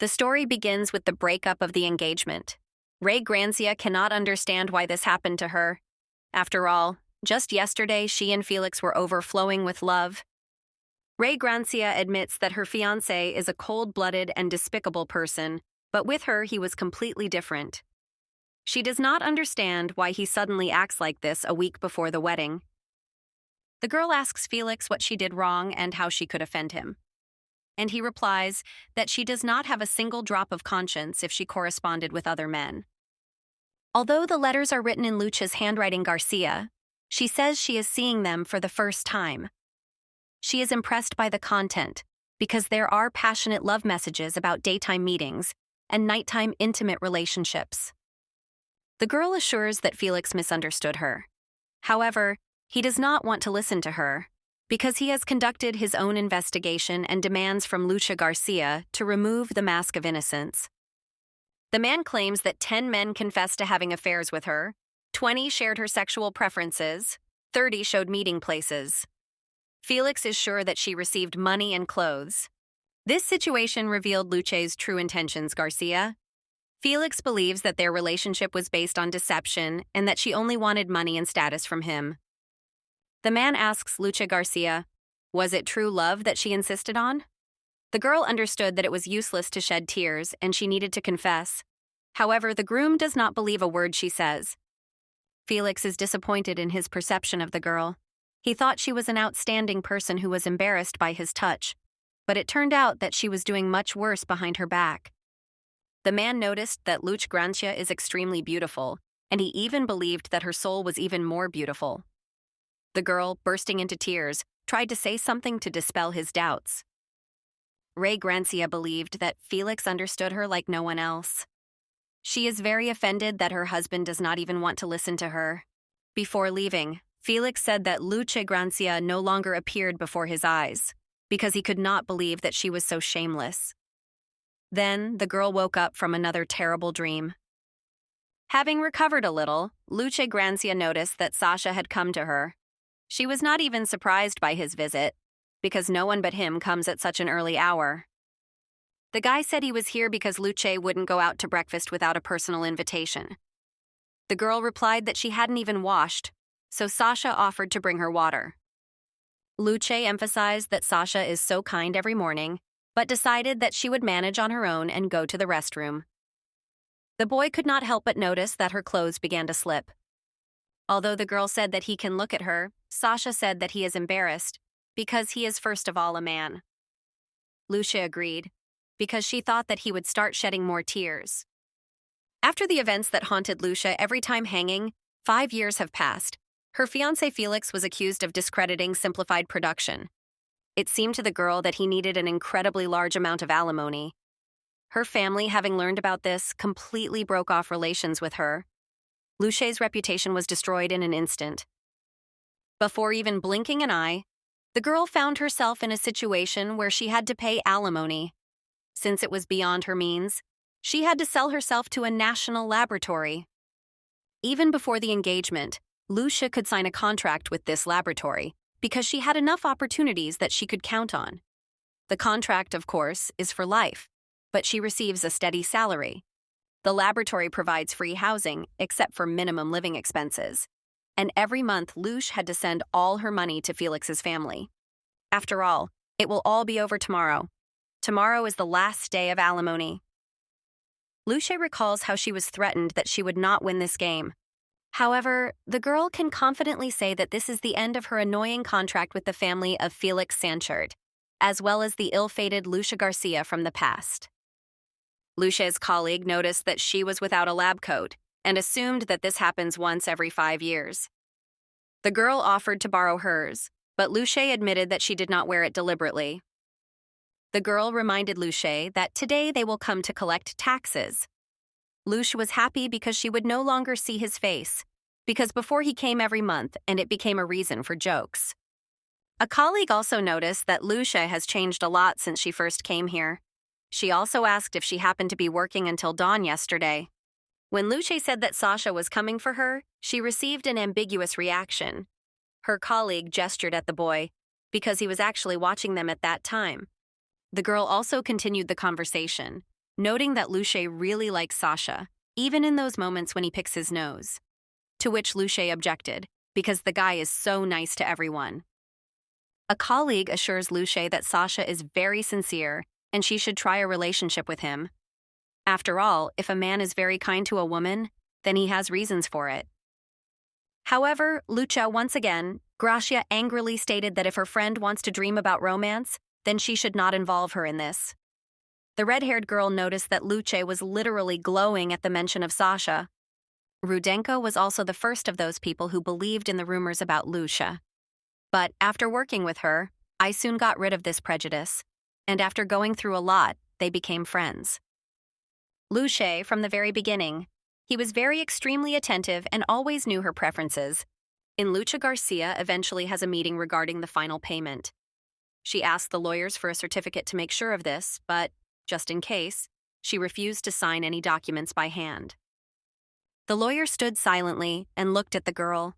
The story begins with the breakup of the engagement. Ray Grancia cannot understand why this happened to her. After all, just yesterday she and Felix were overflowing with love. Ray Grancia admits that her fiancé is a cold-blooded and despicable person, but with her he was completely different. She does not understand why he suddenly acts like this a week before the wedding. The girl asks Felix what she did wrong and how she could offend him. And he replies that she does not have a single drop of conscience if she corresponded with other men. Although the letters are written in Luce's handwriting Garcia, she says she is seeing them for the first time. She is impressed by the content because there are passionate love messages about daytime meetings and nighttime intimate relationships. The girl assures that Felix misunderstood her. However, he does not want to listen to her because he has conducted his own investigation and demands from Luce Grancia to remove the mask of innocence. The man claims that 10 men confessed to having affairs with her, 20 shared her sexual preferences, 30 showed meeting places. Felix is sure that she received money and clothes. This situation revealed Luce's true intentions, Garcia. Felix believes that their relationship was based on deception and that she only wanted money and status from him. The man asks Luce Grancia, was it true love that she insisted on? The girl understood that it was useless to shed tears and she needed to confess. However, the groom does not believe a word she says. Felix is disappointed in his perception of the girl. He thought she was an outstanding person who was embarrassed by his touch, but it turned out that she was doing much worse behind her back. The man noticed that Luce Grancia is extremely beautiful, and he even believed that her soul was even more beautiful. The girl, bursting into tears, tried to say something to dispel his doubts. Ray Grancia believed that Felix understood her like no one else. She is very offended that her husband does not even want to listen to her. Before leaving, Felix said that Luce Grancia no longer appeared before his eyes, because he could not believe that she was so shameless. Then, the girl woke up from another terrible dream. Having recovered a little, Luce Grancia noticed that Sasha had come to her. She was not even surprised by his visit, because no one but him comes at such an early hour. The guy said he was here because Luce wouldn't go out to breakfast without a personal invitation. The girl replied that she hadn't even washed, so Sasha offered to bring her water. Luce emphasized that Sasha is so kind every morning, but decided that she would manage on her own and go to the restroom. The boy could not help but notice that her clothes began to slip. Although the girl said that he can look at her, Sasha said that he is embarrassed because he is first of all a man. Luce agreed, because she thought that he would start shedding more tears. After the events that haunted Luce every time hanging, 5 years have passed. Her fiancé Felix was accused of discrediting simplified production. It seemed to the girl that he needed an incredibly large amount of alimony. Her family, having learned about this, completely broke off relations with her. Luce's reputation was destroyed in an instant. Before even blinking an eye, the girl found herself in a situation where she had to pay alimony. Since it was beyond her means, she had to sell herself to a national laboratory. Even before the engagement, Luce could sign a contract with this laboratory because she had enough opportunities that she could count on. The contract, of course, is for life, but she receives a steady salary. The laboratory provides free housing, except for minimum living expenses. And every month, Luce had to send all her money to Felix's family. After all, it will all be over tomorrow. Tomorrow is the last day of alimony. Luce recalls how she was threatened that she would not win this game. However, the girl can confidently say that this is the end of her annoying contract with the family of Felix Sanchard, as well as the ill-fated Luce Grancia from the past. Luce's colleague noticed that she was without a lab coat and assumed that this happens once every 5 years. The girl offered to borrow hers, but Luce admitted that she did not wear it deliberately. The girl reminded Luce that today they will come to collect taxes. Luce was happy because she would no longer see his face, because before he came every month and it became a reason for jokes. A colleague also noticed that Luce has changed a lot since she first came here. She also asked if she happened to be working until dawn yesterday. When Luce said that Sasha was coming for her, she received an ambiguous reaction. Her colleague gestured at the boy, because he was actually watching them at that time. The girl also continued the conversation, noting that Luce really likes Sasha, even in those moments when he picks his nose. To which Luce objected, because the guy is so nice to everyone. A colleague assures Luce that Sasha is very sincere and she should try a relationship with him. After all, if a man is very kind to a woman, then he has reasons for it. However, Luce once again, Gracia angrily stated that if her friend wants to dream about romance, then she should not involve her in this. The red-haired girl noticed that Luce was literally glowing at the mention of Sasha. Rudenko was also the first of those people who believed in the rumors about Luce. But after working with her, I soon got rid of this prejudice, and after going through a lot, they became friends. Luce, from the very beginning, he was very extremely attentive and always knew her preferences. Luce Grancia eventually has a meeting regarding the final payment. She asked the lawyers for a certificate to make sure of this, but, just in case, she refused to sign any documents by hand. The lawyer stood silently and looked at the girl.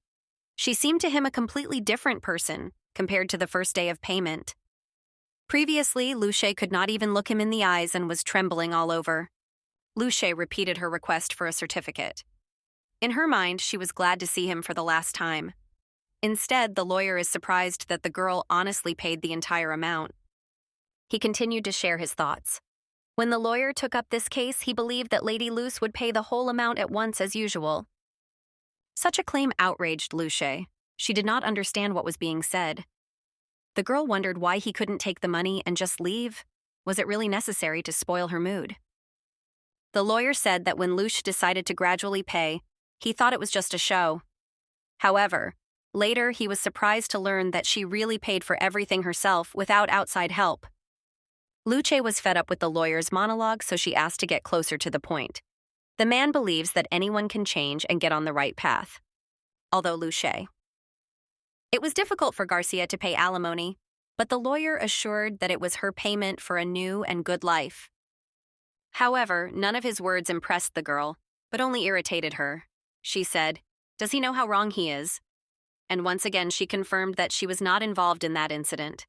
She seemed to him a completely different person compared to the first day of payment. Previously, Luce could not even look him in the eyes and was trembling all over. Luce repeated her request for a certificate. In her mind, she was glad to see him for the last time. Instead, the lawyer is surprised that the girl honestly paid the entire amount. He continued to share his thoughts. When the lawyer took up this case, he believed that Lady Luce would pay the whole amount at once as usual. Such a claim outraged Luce. She did not understand what was being said. The girl wondered why he couldn't take the money and just leave. Was it really necessary to spoil her mood? The lawyer said that when Luce decided to gradually pay, he thought it was just a show. However, later he was surprised to learn that she really paid for everything herself without outside help. Luce was fed up with the lawyer's monologue, so she asked to get closer to the point. The man believes that anyone can change and get on the right path. Although Luce. It was difficult for Gracia to pay alimony, but the lawyer assured that it was her payment for a new and good life. However, none of his words impressed the girl, but only irritated her. She said, "Does he know how wrong he is?" And once again she confirmed that she was not involved in that incident.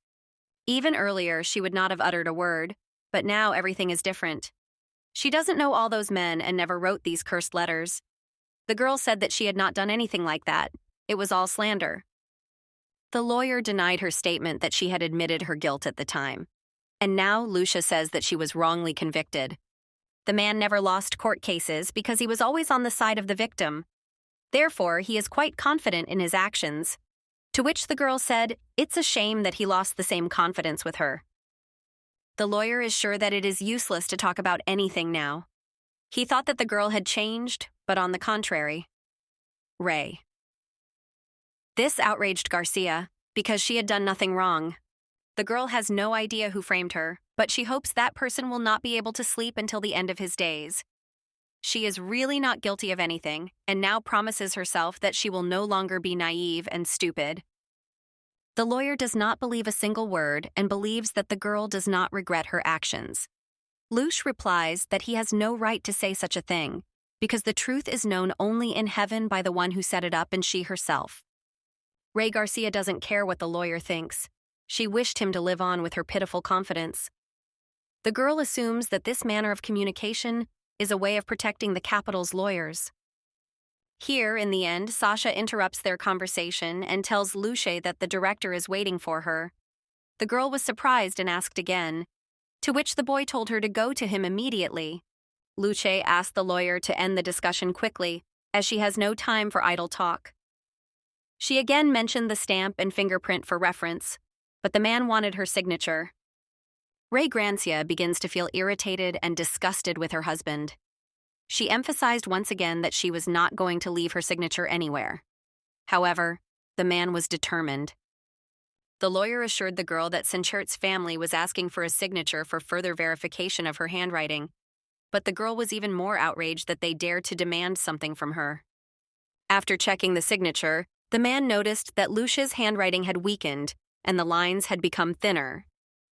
Even earlier, she would not have uttered a word, but now everything is different. She doesn't know all those men and never wrote these cursed letters. The girl said that she had not done anything like that. It was all slander. The lawyer denied her statement that she had admitted her guilt at the time. And now Lucia says that she was wrongly convicted. The man never lost court cases because he was always on the side of the victim. Therefore, he is quite confident in his actions. To which the girl said, it's a shame that he lost the same confidence with her. The lawyer is sure that it is useless to talk about anything now. He thought that the girl had changed, but on the contrary. Ray. This outraged Gracia, because she had done nothing wrong. The girl has no idea who framed her, but she hopes that person will not be able to sleep until the end of his days. She is really not guilty of anything, and now promises herself that she will no longer be naive and stupid. The lawyer does not believe a single word and believes that the girl does not regret her actions. Luce replies that he has no right to say such a thing, because the truth is known only in heaven by the one who set it up and she herself. Ray Gracia doesn't care what the lawyer thinks. She wished him to live on with her pitiful confidence. The girl assumes that this manner of communication is a way of protecting the capital's lawyers. Here, in the end, Sasha interrupts their conversation and tells Luce that the director is waiting for her. The girl was surprised and asked again, to which the boy told her to go to him immediately. Luce asked the lawyer to end the discussion quickly, as she has no time for idle talk. She again mentioned the stamp and fingerprint for reference, but the man wanted her signature. Ray Grancia begins to feel irritated and disgusted with her husband. She emphasized once again that she was not going to leave her signature anywhere. However, the man was determined. The lawyer assured the girl that Sinchert's family was asking for a signature for further verification of her handwriting, but the girl was even more outraged that they dared to demand something from her. After checking the signature, the man noticed that Lucia's handwriting had weakened and the lines had become thinner.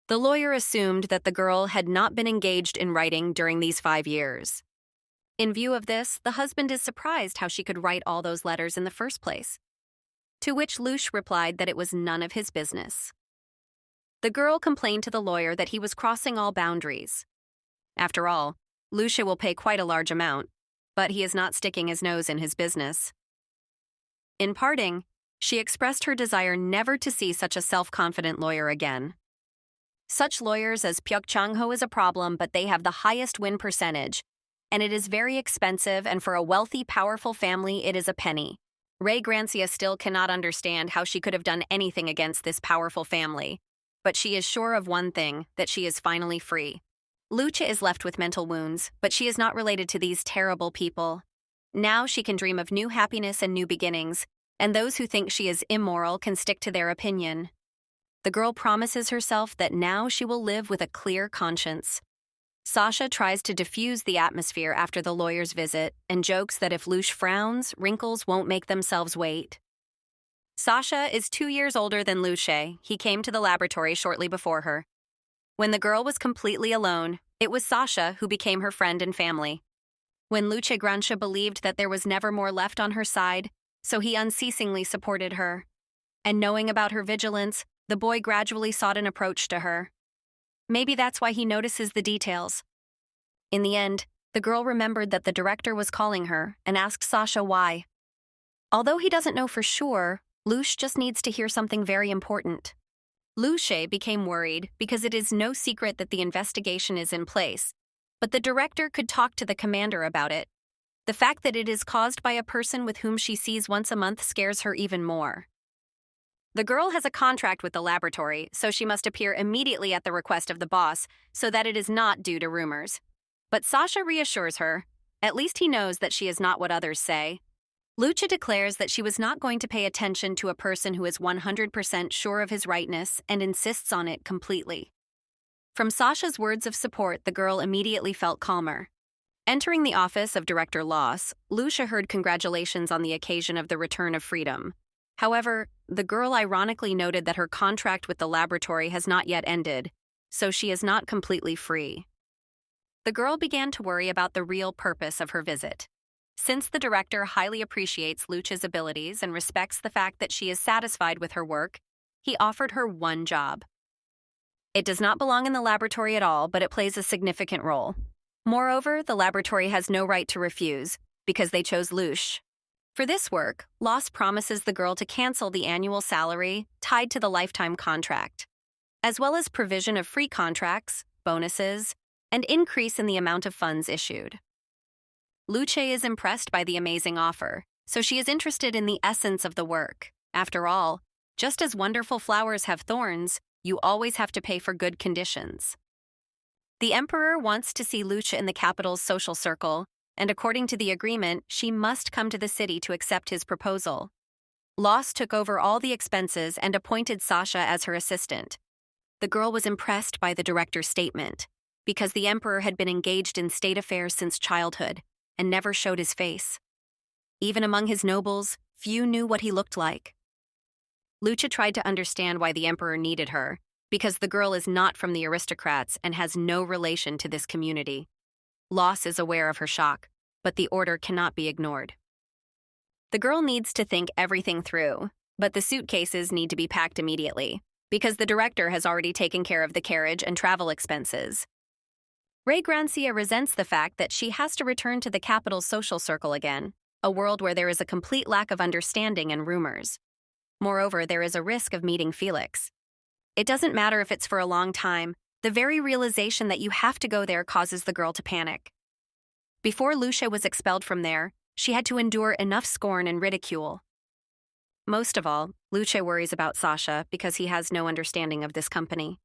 The lawyer assumed that the girl had not been engaged in writing during these 5 years. In view of this, the husband is surprised how she could write all those letters in the first place. To which Luce replied that it was none of his business. The girl complained to the lawyer that he was crossing all boundaries. After all, Luce will pay quite a large amount, but he is not sticking his nose in his business. In parting, she expressed her desire never to see such a self-confident lawyer again. Such lawyers as Pyuk Chang-ho is a problem, but they have the highest win percentage, and it is very expensive, and for a wealthy, powerful family, it is a penny. Ray Grancia still cannot understand how she could have done anything against this powerful family, but she is sure of one thing, that she is finally free. Luce is left with mental wounds, but she is not related to these terrible people. Now she can dream of new happiness and new beginnings, and those who think she is immoral can stick to their opinion. The girl promises herself that now she will live with a clear conscience. Sasha tries to diffuse the atmosphere after the lawyer's visit and jokes that if Luce frowns, wrinkles won't make themselves wait. Sasha is 2 years older than Luce. He came to the laboratory shortly before her. When the girl was completely alone, it was Sasha who became her friend and family. When Luce Grancia believed that there was never more left on her side, so he unceasingly supported her. And knowing about her vigilance, the boy gradually sought an approach to her. Maybe that's why he notices the details. In the end, the girl remembered that the director was calling her and asked Sasha why. Although he doesn't know for sure, Luce just needs to hear something very important. Luce became worried because it is no secret that the investigation is in place, but the director could talk to the commander about it. The fact that it is caused by a person with whom she sees once a month scares her even more. The girl has a contract with the laboratory, so she must appear immediately at the request of the boss so that it is not due to rumors. But Sasha reassures her. At least he knows that she is not what others say. Luce declares that she was not going to pay attention to a person who is 100% sure of his rightness and insists on it completely. From Sasha's words of support, the girl immediately felt calmer. Entering the office of Director Loss, Luce heard congratulations on the occasion of the return of freedom. However, the girl ironically noted that her contract with the laboratory has not yet ended, so she is not completely free. The girl began to worry about the real purpose of her visit. Since the director highly appreciates Luce's abilities and respects the fact that she is satisfied with her work, he offered her one job. It does not belong in the laboratory at all, but it plays a significant role. Moreover, the laboratory has no right to refuse, because they chose Luce. For this work, Loss promises the girl to cancel the annual salary tied to the lifetime contract, as well as provision of free contracts, bonuses, and increase in the amount of funds issued. Luce is impressed by the amazing offer, so she is interested in the essence of the work. After all, just as wonderful flowers have thorns, you always have to pay for good conditions. The emperor wants to see Luce in the capital's social circle, and according to the agreement, she must come to the city to accept his proposal. Loss took over all the expenses and appointed Sasha as her assistant. The girl was impressed by the director's statement, because the emperor had been engaged in state affairs since childhood and never showed his face. Even among his nobles, few knew what he looked like. Luce tried to understand why the emperor needed her, because the girl is not from the aristocrats and has no relation to this community. Loss is aware of her shock, but the order cannot be ignored. The girl needs to think everything through, but the suitcases need to be packed immediately, because the director has already taken care of the carriage and travel expenses. Ray Grancia resents the fact that she has to return to the capital's social circle again, a world where there is a complete lack of understanding and rumors. Moreover, there is a risk of meeting Felix. It doesn't matter if it's for a long time, the very realization that you have to go there causes the girl to panic. Before Luce was expelled from there, she had to endure enough scorn and ridicule. Most of all, Luce worries about Sasha because he has no understanding of this company.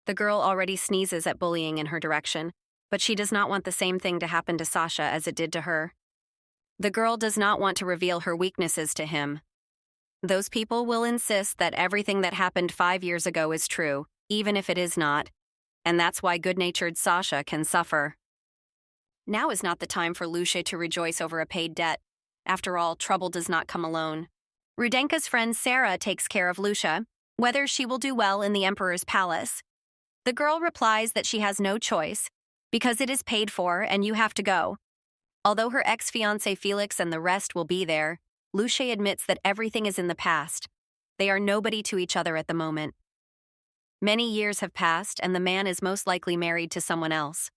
The girl already sneezes at bullying in her direction, but she does not want the same thing to happen to Sasha as it did to her. The girl does not want to reveal her weaknesses to him. Those people will insist that everything that happened 5 years ago is true, even if it is not, and that's why good-natured Sasha can suffer. Now is not the time for Luce to rejoice over a paid debt. After all, trouble does not come alone. Rudenka's friend Sarah takes care of Luce, whether she will do well in the emperor's palace. The girl replies that she has no choice, because it is paid for and you have to go. Although her ex-fiancé Felix and the rest will be there, Luce admits that everything is in the past. They are nobody to each other at the moment. Many years have passed, and the man is most likely married to someone else.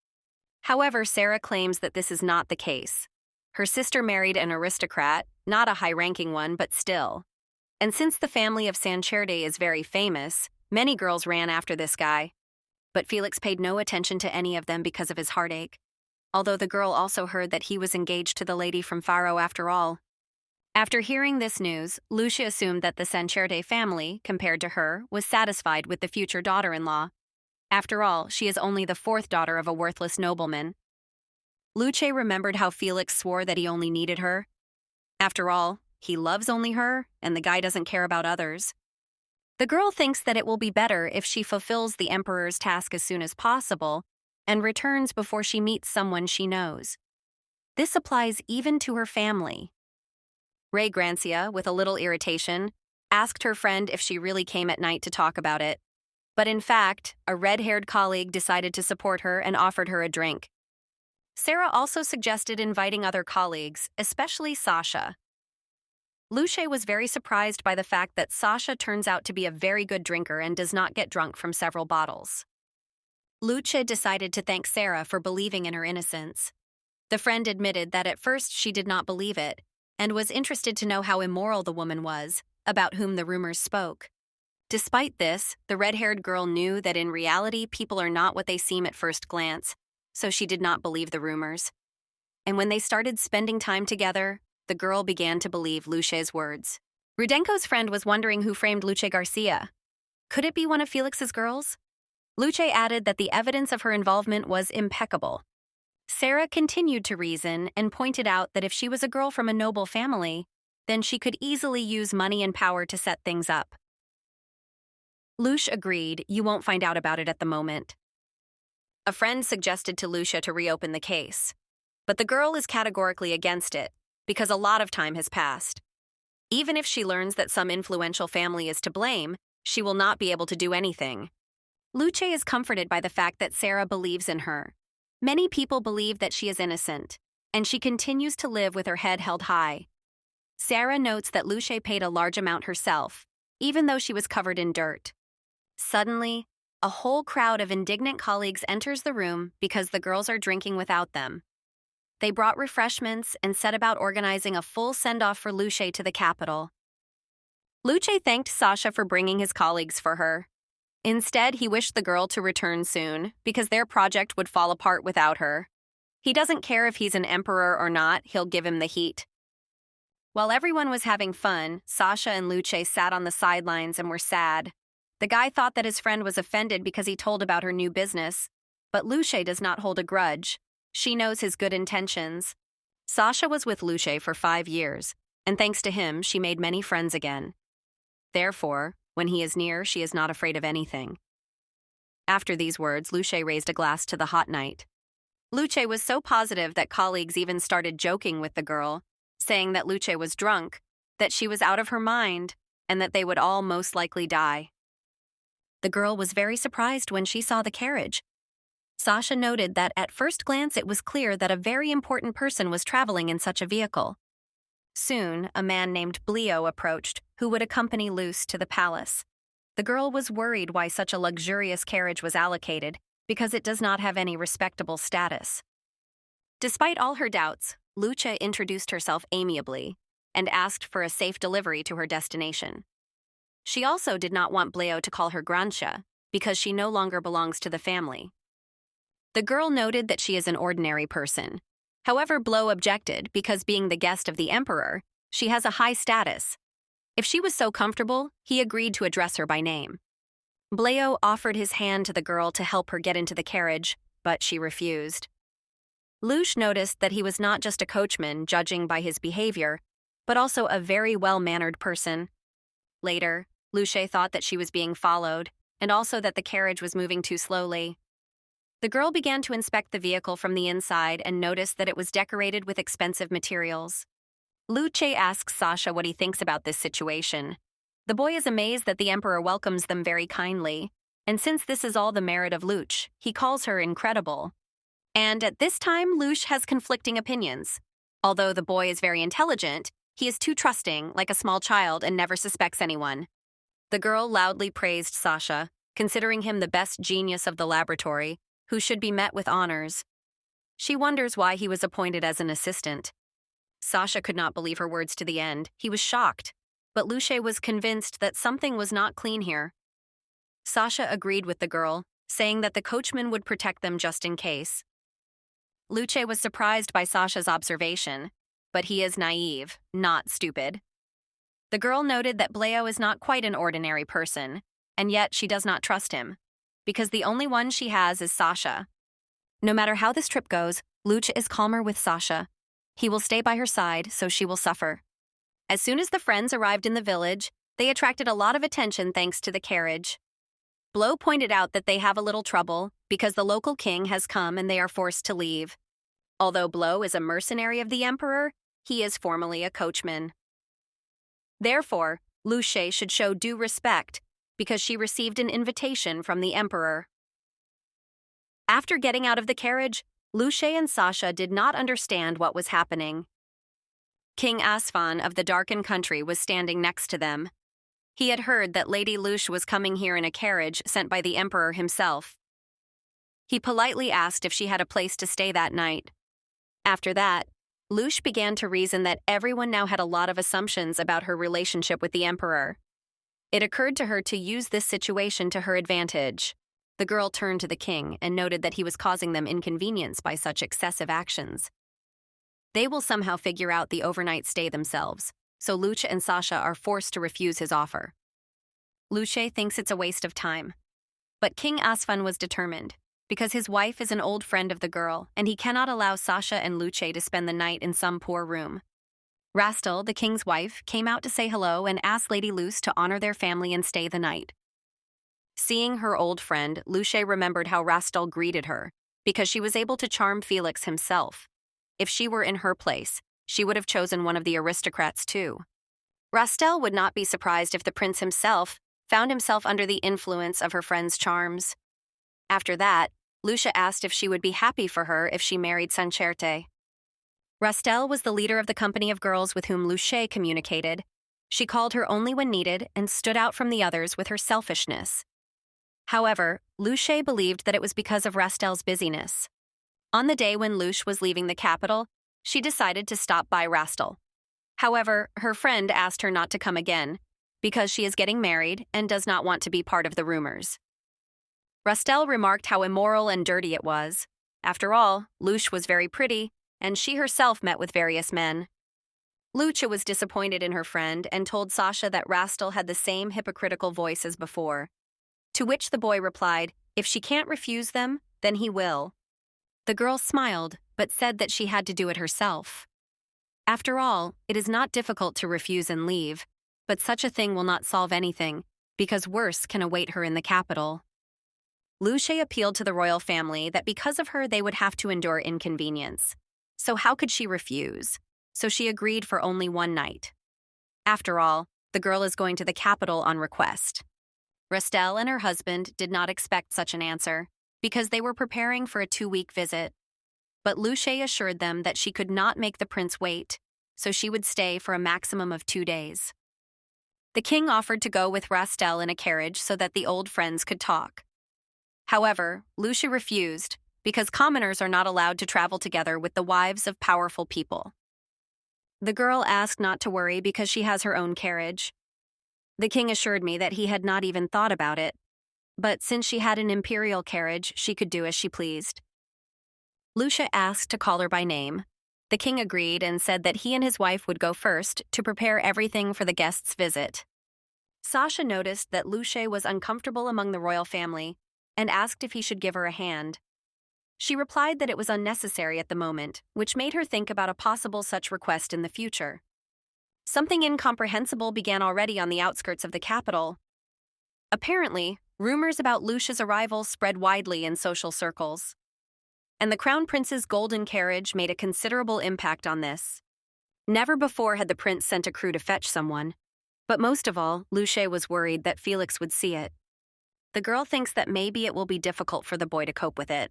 However, Sarah claims that this is not the case. Her sister married an aristocrat, not a high-ranking one, but still. And since the family of Sancherde is very famous, many girls ran after this guy. But Felix paid no attention to any of them because of his heartache, although the girl also heard that he was engaged to the lady from Faro after all. After hearing this news, Luce assumed that the Sancherde family, compared to her, was satisfied with the future daughter-in-law. After all, she is only the fourth daughter of a worthless nobleman. Luce remembered how Felix swore that he only needed her. After all, he loves only her, and the guy doesn't care about others. The girl thinks that it will be better if she fulfills the Emperor's task as soon as possible and returns before she meets someone she knows. This applies even to her family. Ray Grancia, with a little irritation, asked her friend if she really came at night to talk about it. But in fact, a red-haired colleague decided to support her and offered her a drink. Sarah also suggested inviting other colleagues, especially Sasha. Luce was very surprised by the fact that Sasha turns out to be a very good drinker and does not get drunk from several bottles. Luce decided to thank Sarah for believing in her innocence. The friend admitted that at first she did not believe it, and was interested to know how immoral the woman was, about whom the rumors spoke. Despite this, the red-haired girl knew that in reality people are not what they seem at first glance, so she did not believe the rumors. And when they started spending time together, the girl began to believe Luce's words. Rudenko's friend was wondering who framed Luce Grancia. Could it be one of Felix's girls? Luce added that the evidence of her involvement was impeccable. Sarah continued to reason and pointed out that if she was a girl from a noble family, then she could easily use money and power to set things up. Luce agreed, you won't find out about it at the moment. A friend suggested to Luce to reopen the case, but the girl is categorically against it, because a lot of time has passed. Even if she learns that some influential family is to blame, she will not be able to do anything. Luce is comforted by the fact that Sarah believes in her. Many people believe that she is innocent, and she continues to live with her head held high. Sarah notes that Luce paid a large amount herself, even though she was covered in dirt. Suddenly, a whole crowd of indignant colleagues enters the room because the girls are drinking without them. They brought refreshments and set about organizing a full send-off for Luce to the capital. Luce thanked Sasha for bringing his colleagues for her. Instead, he wished the girl to return soon, because their project would fall apart without her. He doesn't care if he's an emperor or not, he'll give him the heat. While everyone was having fun, Sasha and Luce sat on the sidelines and were sad. The guy thought that his friend was offended because he told about her new business, but Luce does not hold a grudge. She knows his good intentions. Sasha was with Luce for 5 years, and thanks to him, she made many friends again. Therefore, when he is near, she is not afraid of anything. After these words, Luce raised a glass to the hot night. Luce was so positive that colleagues even started joking with the girl, saying that Luce was drunk, that she was out of her mind, and that they would all most likely die. The girl was very surprised when she saw the carriage. Sasha noted that at first glance it was clear that a very important person was traveling in such a vehicle. Soon, a man named Bleo approached, who would accompany Luce to the palace. The girl was worried why such a luxurious carriage was allocated, because it does not have any respectable status. Despite all her doubts, Luce introduced herself amiably and asked for a safe delivery to her destination. She also did not want Bleo to call her Grancia, because she no longer belongs to the family. The girl noted that she is an ordinary person. However, Bleo objected because being the guest of the emperor, she has a high status. If she was so comfortable, he agreed to address her by name. Bleo offered his hand to the girl to help her get into the carriage, but she refused. Luce noticed that he was not just a coachman, judging by his behavior, but also a very well-mannered person. Later, Luce thought that she was being followed, and also that the carriage was moving too slowly. The girl began to inspect the vehicle from the inside and noticed that it was decorated with expensive materials. Luce asks Sasha what he thinks about this situation. The boy is amazed that the emperor welcomes them very kindly, and since this is all the merit of Luce, he calls her incredible. And at this time, Luce has conflicting opinions. Although the boy is very intelligent, he is too trusting, like a small child, and never suspects anyone. The girl loudly praised Sasha, considering him the best genius of the laboratory, who should be met with honors. She wonders why he was appointed as an assistant. Sasha could not believe her words to the end. He was shocked, but Luce was convinced that something was not clean here. Sasha agreed with the girl, saying that the coachman would protect them just in case. Luce was surprised by Sasha's observation, but he is naive, not stupid. The girl noted that Bleo is not quite an ordinary person, and yet she does not trust him, because the only one she has is Sasha. No matter how this trip goes, Luce is calmer with Sasha. He will stay by her side, so she will suffer. As soon as the friends arrived in the village, they attracted a lot of attention thanks to the carriage. Bleo pointed out that they have a little trouble because the local king has come and they are forced to leave. Although Bleo is a mercenary of the emperor, he is formally a coachman. Therefore, Luce should show due respect because she received an invitation from the emperor. After getting out of the carriage, Luce and Sasha did not understand what was happening. King Asfan of the darkened country was standing next to them. He had heard that Lady Luce was coming here in a carriage sent by the emperor himself. He politely asked if she had a place to stay that night. After that, Luce began to reason that everyone now had a lot of assumptions about her relationship with the emperor. It occurred to her to use this situation to her advantage. The girl turned to the king and noted that he was causing them inconvenience by such excessive actions. They will somehow figure out the overnight stay themselves, so Luce and Sasha are forced to refuse his offer. Luce thinks it's a waste of time. But King Asfan was determined, because his wife is an old friend of the girl, and he cannot allow Sasha and Luce to spend the night in some poor room. Rastell, the king's wife, came out to say hello and asked Lady Luce to honor their family and stay the night. Seeing her old friend, Luce remembered how Rastell greeted her, because she was able to charm Felix himself. If she were in her place, she would have chosen one of the aristocrats too. Rastell would not be surprised if the prince himself found himself under the influence of her friend's charms. After that, Luce asked if she would be happy for her if she married Sancherte. Rastell was the leader of the company of girls with whom Luce communicated. She called her only when needed and stood out from the others with her selfishness. However, Luce believed that it was because of Rastell's busyness. On the day when Luce was leaving the capital, she decided to stop by Rastell. However, her friend asked her not to come again, because she is getting married and does not want to be part of the rumors. Rastell remarked how immoral and dirty it was. After all, Luce was very pretty, and she herself met with various men. Luce was disappointed in her friend and told Sasha that Rastell had the same hypocritical voice as before. To which the boy replied, if she can't refuse them, then he will. The girl smiled, but said that she had to do it herself. After all, it is not difficult to refuse and leave, but such a thing will not solve anything, because worse can await her in the capital. Luce appealed to the royal family that because of her they would have to endure inconvenience. So how could she refuse? So she agreed for only one night. After all, the girl is going to the capital on request. Rastell and her husband did not expect such an answer, because they were preparing for a 2-week visit. But Luce assured them that she could not make the prince wait, so she would stay for a maximum of 2 days. The king offered to go with Rastell in a carriage so that the old friends could talk. However, Luce refused, because commoners are not allowed to travel together with the wives of powerful people. The girl asked not to worry because she has her own carriage. The king assured me that he had not even thought about it, but since she had an imperial carriage, she could do as she pleased. Luce asked to call her by name. The king agreed and said that he and his wife would go first to prepare everything for the guest's visit. Sasha noticed that Luce was uncomfortable among the royal family and asked if he should give her a hand. She replied that it was unnecessary at the moment, which made her think about a possible such request in the future. Something incomprehensible began already on the outskirts of the capital. Apparently, rumors about Luce's arrival spread widely in social circles. And the crown prince's golden carriage made a considerable impact on this. Never before had the prince sent a crew to fetch someone, but most of all, Luce was worried that Felix would see it. The girl thinks that maybe it will be difficult for the boy to cope with it.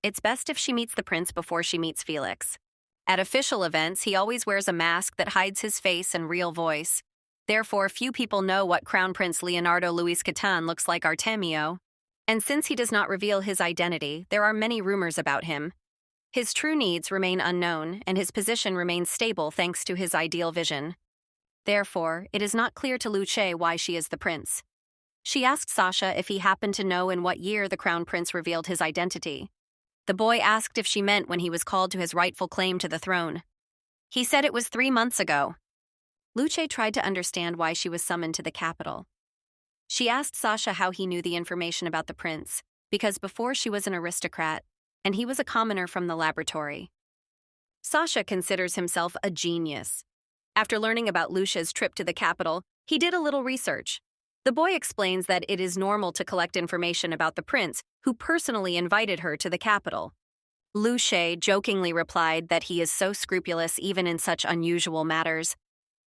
It's best if she meets the prince before she meets Felix. At official events, he always wears a mask that hides his face and real voice. Therefore, few people know what Crown Prince Leonardo Luis Catan looks like Artemio. And since he does not reveal his identity, there are many rumors about him. His true needs remain unknown, and his position remains stable thanks to his ideal vision. Therefore, it is not clear to Luce why she is the prince. She asked Sasha if he happened to know in what year the crown prince revealed his identity. The boy asked if she meant when he was called to his rightful claim to the throne. He said it was 3 months ago. Luce tried to understand why she was summoned to the capital. She asked Sasha how he knew the information about the prince, because before she was an aristocrat, and he was a commoner from the laboratory. Sasha considers himself a genius. After learning about Luce's trip to the capital, he did a little research. The boy explains that it is normal to collect information about the prince who personally invited her to the capital. Luce jokingly replied that he is so scrupulous even in such unusual matters.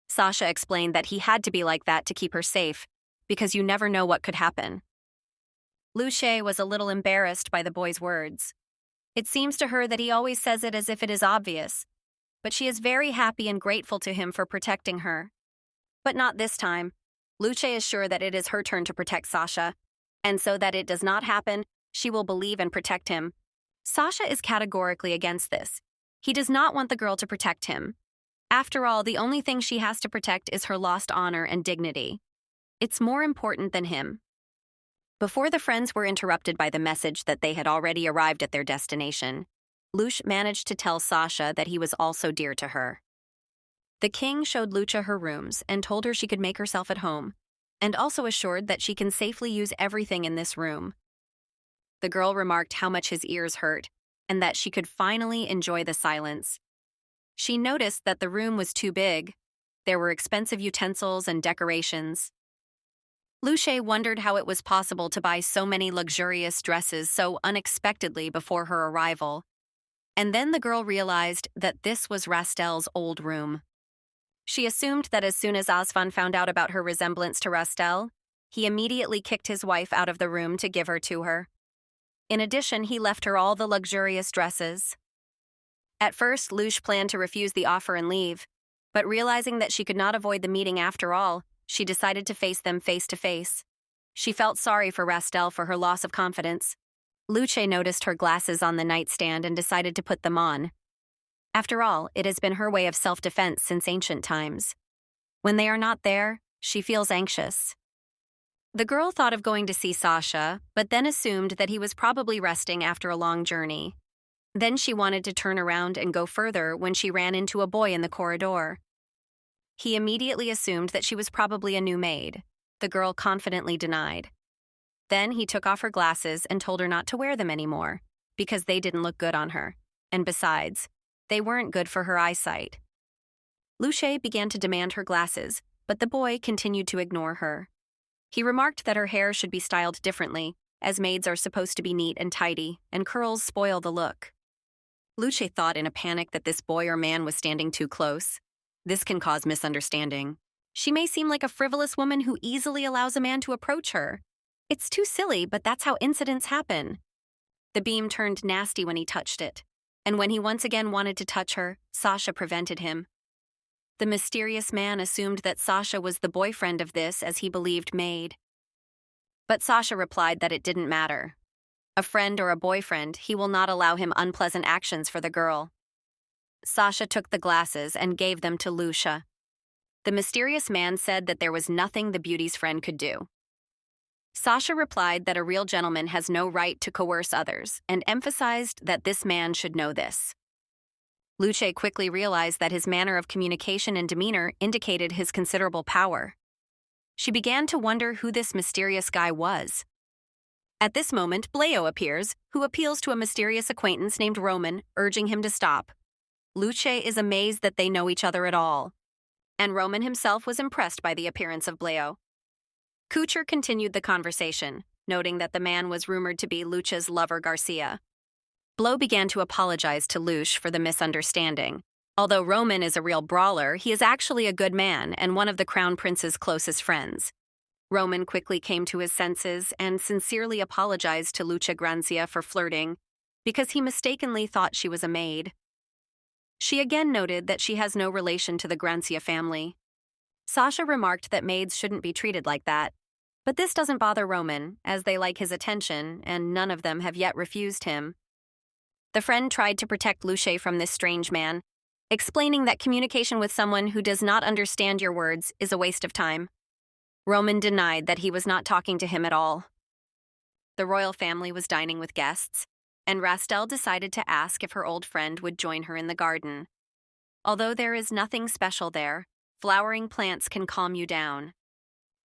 Sasha explained that he had to be like that to keep her safe, because you never know what could happen. Luce was a little embarrassed by the boy's words. It seems to her that he always says it as if it is obvious, but she is very happy and grateful to him for protecting her. But not this time. Luce is sure that it is her turn to protect Sasha, and so that it does not happen, she will believe and protect him. Sasha is categorically against this. He does not want the girl to protect him. After all, the only thing she has to protect is her lost honor and dignity. It's more important than him. Before the friends were interrupted by the message that they had already arrived at their destination, Luce managed to tell Sasha that he was also dear to her. The king showed Luce her rooms and told her she could make herself at home, and also assured that she can safely use everything in this room. The girl remarked how much his ears hurt, and that she could finally enjoy the silence. She noticed that the room was too big. There were expensive utensils and decorations. Luce wondered how it was possible to buy so many luxurious dresses so unexpectedly before her arrival. And then the girl realized that this was Rastell's old room. She assumed that as soon as Asvan found out about her resemblance to Rastell, he immediately kicked his wife out of the room to give her to her. In addition, he left her all the luxurious dresses. At first, Luce planned to refuse the offer and leave, but realizing that she could not avoid the meeting after all, she decided to face them face to face. She felt sorry for Rastell for her loss of confidence. Luce noticed her glasses on the nightstand and decided to put them on. After all, it has been her way of self-defense since ancient times. When they are not there, she feels anxious. The girl thought of going to see Sasha, but then assumed that he was probably resting after a long journey. Then she wanted to turn around and go further when she ran into a boy in the corridor. He immediately assumed that she was probably a new maid. The girl confidently denied. Then he took off her glasses and told her not to wear them anymore, because they didn't look good on her, and besides, they weren't good for her eyesight. Luce began to demand her glasses, but the boy continued to ignore her. He remarked that her hair should be styled differently, as maids are supposed to be neat and tidy, and curls spoil the look. Luce thought in a panic that this boy or man was standing too close. This can cause misunderstanding. She may seem like a frivolous woman who easily allows a man to approach her. It's too silly, but that's how incidents happen. The beam turned nasty when he touched it, and when he once again wanted to touch her, Sasha prevented him. The mysterious man assumed that Sasha was the boyfriend of this, as he believed, maid. But Sasha replied that it didn't matter. A friend or a boyfriend, he will not allow him unpleasant actions for the girl. Sasha took the glasses and gave them to Luce. The mysterious man said that there was nothing the beauty's friend could do. Sasha replied that a real gentleman has no right to coerce others, and emphasized that this man should know this. Luce quickly realized that his manner of communication and demeanor indicated his considerable power. She began to wonder who this mysterious guy was. At this moment, Bleo appears, who appeals to a mysterious acquaintance named Roman, urging him to stop. Luce is amazed that they know each other at all, and Roman himself was impressed by the appearance of Bleo. Kucher continued the conversation, noting that the man was rumored to be Luce's lover Garcia. Bleo began to apologize to Luce for the misunderstanding. Although Roman is a real brawler, he is actually a good man and one of the crown prince's closest friends. Roman quickly came to his senses and sincerely apologized to Luce Grancia for flirting, because he mistakenly thought she was a maid. She again noted that she has no relation to the Grancia family. Sasha remarked that maids shouldn't be treated like that, but this doesn't bother Roman, as they like his attention, and none of them have yet refused him. The friend tried to protect Luce from this strange man, explaining that communication with someone who does not understand your words is a waste of time. Roman denied that he was not talking to him at all. The royal family was dining with guests, and Rastell decided to ask if her old friend would join her in the garden. Although there is nothing special there, flowering plants can calm you down.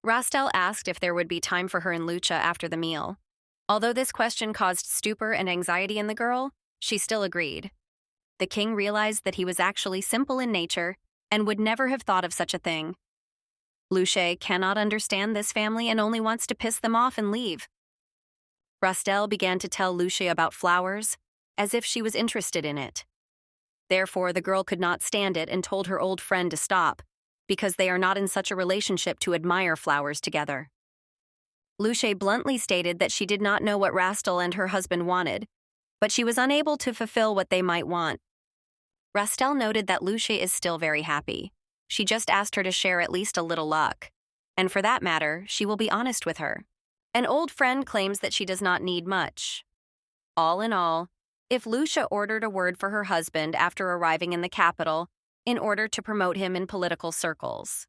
Rastell asked if there would be time for her and Luce after the meal. Although this question caused stupor and anxiety in the girl, she still agreed. The king realized that he was actually simple in nature and would never have thought of such a thing. Luce cannot understand this family and only wants to piss them off and leave. Rastell began to tell Luce about flowers, as if she was interested in it. Therefore, the girl could not stand it and told her old friend to stop, because they are not in such a relationship to admire flowers together. Luce bluntly stated that she did not know what Rastell and her husband wanted, but she was unable to fulfill what they might want. Rastell noted that Luce is still very happy. She just asked her to share at least a little luck. And for that matter, she will be honest with her. An old friend claims that she does not need much. All in all, if Luce ordered a word for her husband after arriving in the capital in order to promote him in political circles.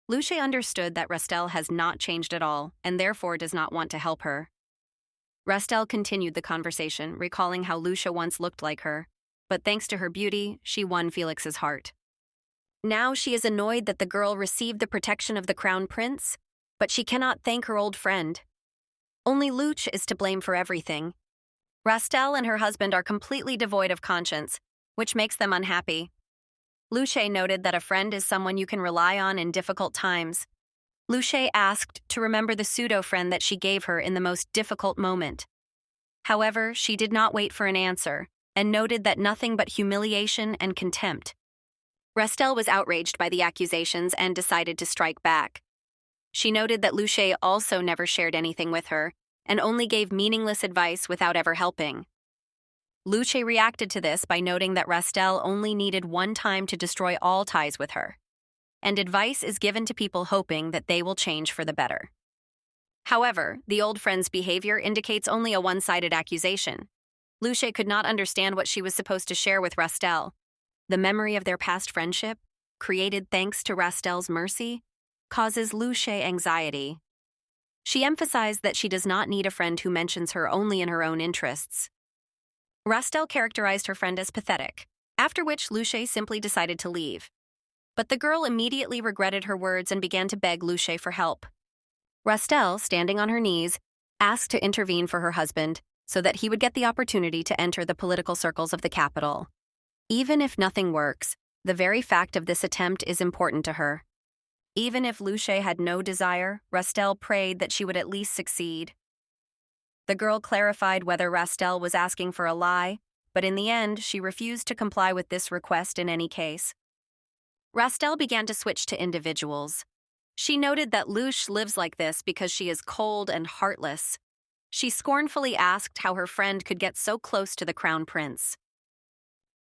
Luce understood that Rastell has not changed at all and therefore does not want to help her. Rastell continued the conversation, recalling how Luce once looked like her, but thanks to her beauty, she won Felix's heart. Now she is annoyed that the girl received the protection of the crown prince, but she cannot thank her old friend. Only Luce is to blame for everything. Rastell and her husband are completely devoid of conscience, which makes them unhappy. Luce noted that a friend is someone you can rely on in difficult times. Luce asked to remember the pseudo-friend that she gave her in the most difficult moment. However, she did not wait for an answer, and noted that nothing but humiliation and contempt. Rastell was outraged by the accusations and decided to strike back. She noted that Luce also never shared anything with her, and only gave meaningless advice without ever helping. Luce reacted to this by noting that Rastell only needed one time to destroy all ties with her, and advice is given to people hoping that they will change for the better. However, the old friend's behavior indicates only a one-sided accusation. Luce could not understand what she was supposed to share with Rastell. The memory of their past friendship, created thanks to Rastell's mercy, causes Luce anxiety. She emphasized that she does not need a friend who mentions her only in her own interests. Rastell characterized her friend as pathetic, after which Luce simply decided to leave. But the girl immediately regretted her words and began to beg Luce for help. Rastell, standing on her knees, asked to intervene for her husband so that he would get the opportunity to enter the political circles of the capital. Even if nothing works, the very fact of this attempt is important to her. Even if Luce had no desire, Rastell prayed that she would at least succeed. The girl clarified whether Rastell was asking for a lie, but in the end, she refused to comply with this request in any case. Rastell began to switch to individuals. She noted that Luce lives like this because she is cold and heartless. She scornfully asked how her friend could get so close to the crown prince.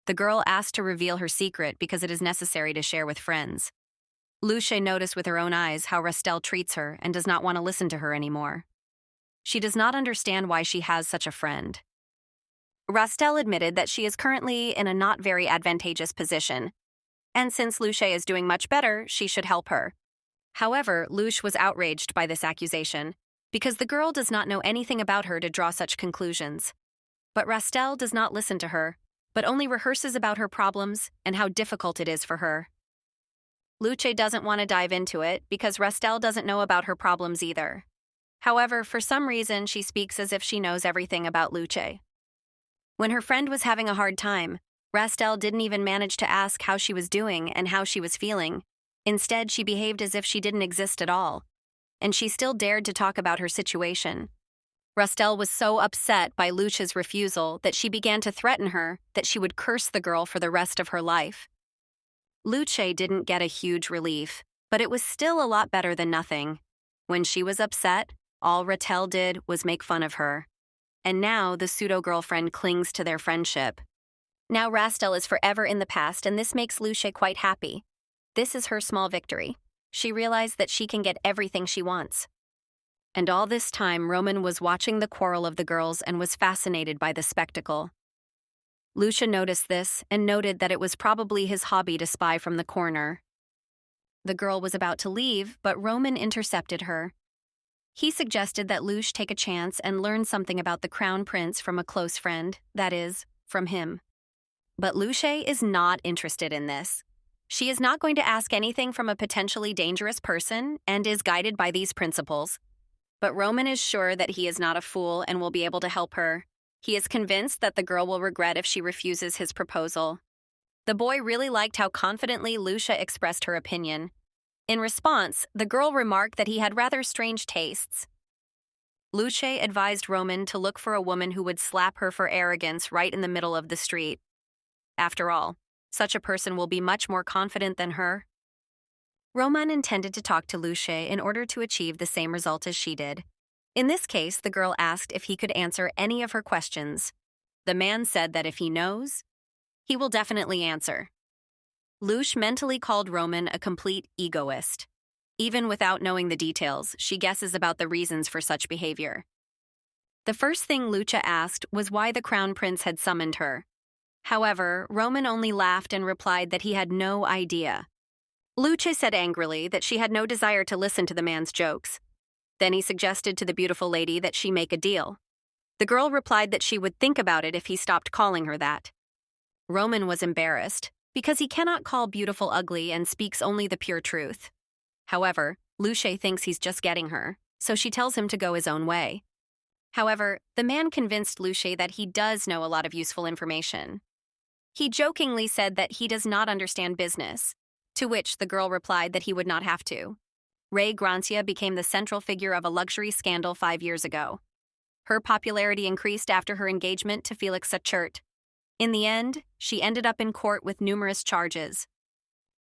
The girl asked to reveal her secret because it is necessary to share with friends. Luce noticed with her own eyes how Rastell treats her and does not want to listen to her anymore. She does not understand why she has such a friend. Rastell admitted that she is currently in a not very advantageous position, and since Luce is doing much better, she should help her. However, Luce was outraged by this accusation, because the girl does not know anything about her to draw such conclusions. But Rastell does not listen to her, but only rehearses about her problems and how difficult it is for her. Luce doesn't want to dive into it because Rastell doesn't know about her problems either. However, for some reason, she speaks as if she knows everything about Luce. When her friend was having a hard time, Rastell didn't even manage to ask how she was doing and how she was feeling. Instead, she behaved as if she didn't exist at all, and she still dared to talk about her situation. Rastell was so upset by Luce's refusal that she began to threaten her that she would curse the girl for the rest of her life. Luce didn't get a huge relief, but it was still a lot better than nothing. When she was upset, all Rastell did was make fun of her. And now the pseudo-girlfriend clings to their friendship. Now Rastell is forever in the past, and this makes Luce quite happy. This is her small victory. She realized that she can get everything she wants. And all this time, Roman was watching the quarrel of the girls and was fascinated by the spectacle. Lucia noticed this and noted that it was probably his hobby to spy from the corner. The girl was about to leave, but Roman intercepted her. He suggested that Luce take a chance and learn something about the crown prince from a close friend, that is, from him. But Luce is not interested in this. She is not going to ask anything from a potentially dangerous person and is guided by these principles. But Roman is sure that he is not a fool and will be able to help her. He is convinced that the girl will regret if she refuses his proposal. The boy really liked how confidently Lucia expressed her opinion. In response, the girl remarked that he had rather strange tastes. Luce advised Roman to look for a woman who would slap her for arrogance right in the middle of the street. After all, such a person will be much more confident than her. Roman intended to talk to Luce in order to achieve the same result as she did. In this case, the girl asked if he could answer any of her questions. The man said that if he knows, he will definitely answer. Luce mentally called Roman a complete egoist. Even without knowing the details, she guesses about the reasons for such behavior. The first thing Lucia asked was why the crown prince had summoned her. However, Roman only laughed and replied that he had no idea. Luce said angrily that she had no desire to listen to the man's jokes. Then he suggested to the beautiful lady that she make a deal. The girl replied that she would think about it if he stopped calling her that. Roman was embarrassed, because he cannot call beautiful ugly and speaks only the pure truth. However, Luce thinks he's just getting her, so she tells him to go his own way. However, the man convinced Luce that he does know a lot of useful information. He jokingly said that he does not understand business, to which the girl replied that he would not have to. Luce Grancia became the central figure of a luxury scandal 5 years ago. Her popularity increased after her engagement to Felix Sachert. In the end, she ended up in court with numerous charges.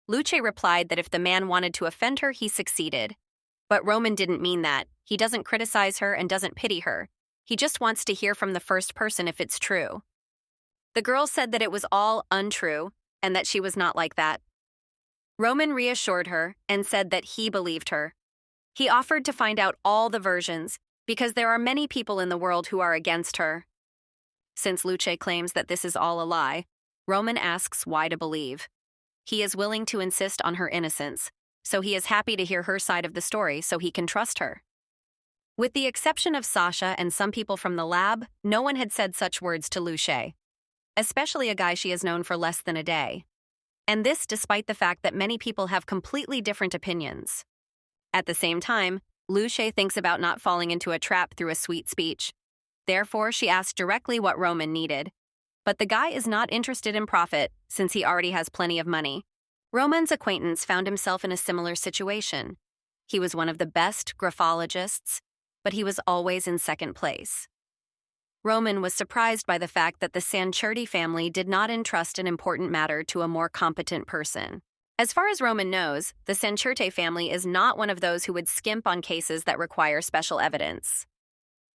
Luce replied that if the man wanted to offend her, he succeeded. But Roman didn't mean that. He doesn't criticize her and doesn't pity her. He just wants to hear from the first person if it's true. The girl said that it was all untrue and that she was not like that. Roman reassured her and said that he believed her. He offered to find out all the versions because there are many people in the world who are against her. Since Luce claims that this is all a lie, Roman asks why to believe. He is willing to insist on her innocence, so he is happy to hear her side of the story so he can trust her. With the exception of Sasha and some people from the lab, no one had said such words to Luce, especially a guy she has known for less than a day. And this despite the fact that many people have completely different opinions. At the same time, Luce thinks about not falling into a trap through a sweet speech. Therefore, she asked directly what Roman needed. But the guy is not interested in profit, since he already has plenty of money. Roman's acquaintance found himself in a similar situation. He was one of the best graphologists, but he was always in second place. Roman was surprised by the fact that the Sancerti family did not entrust an important matter to a more competent person. As far as Roman knows, the Sancerti family is not one of those who would skimp on cases that require special evidence.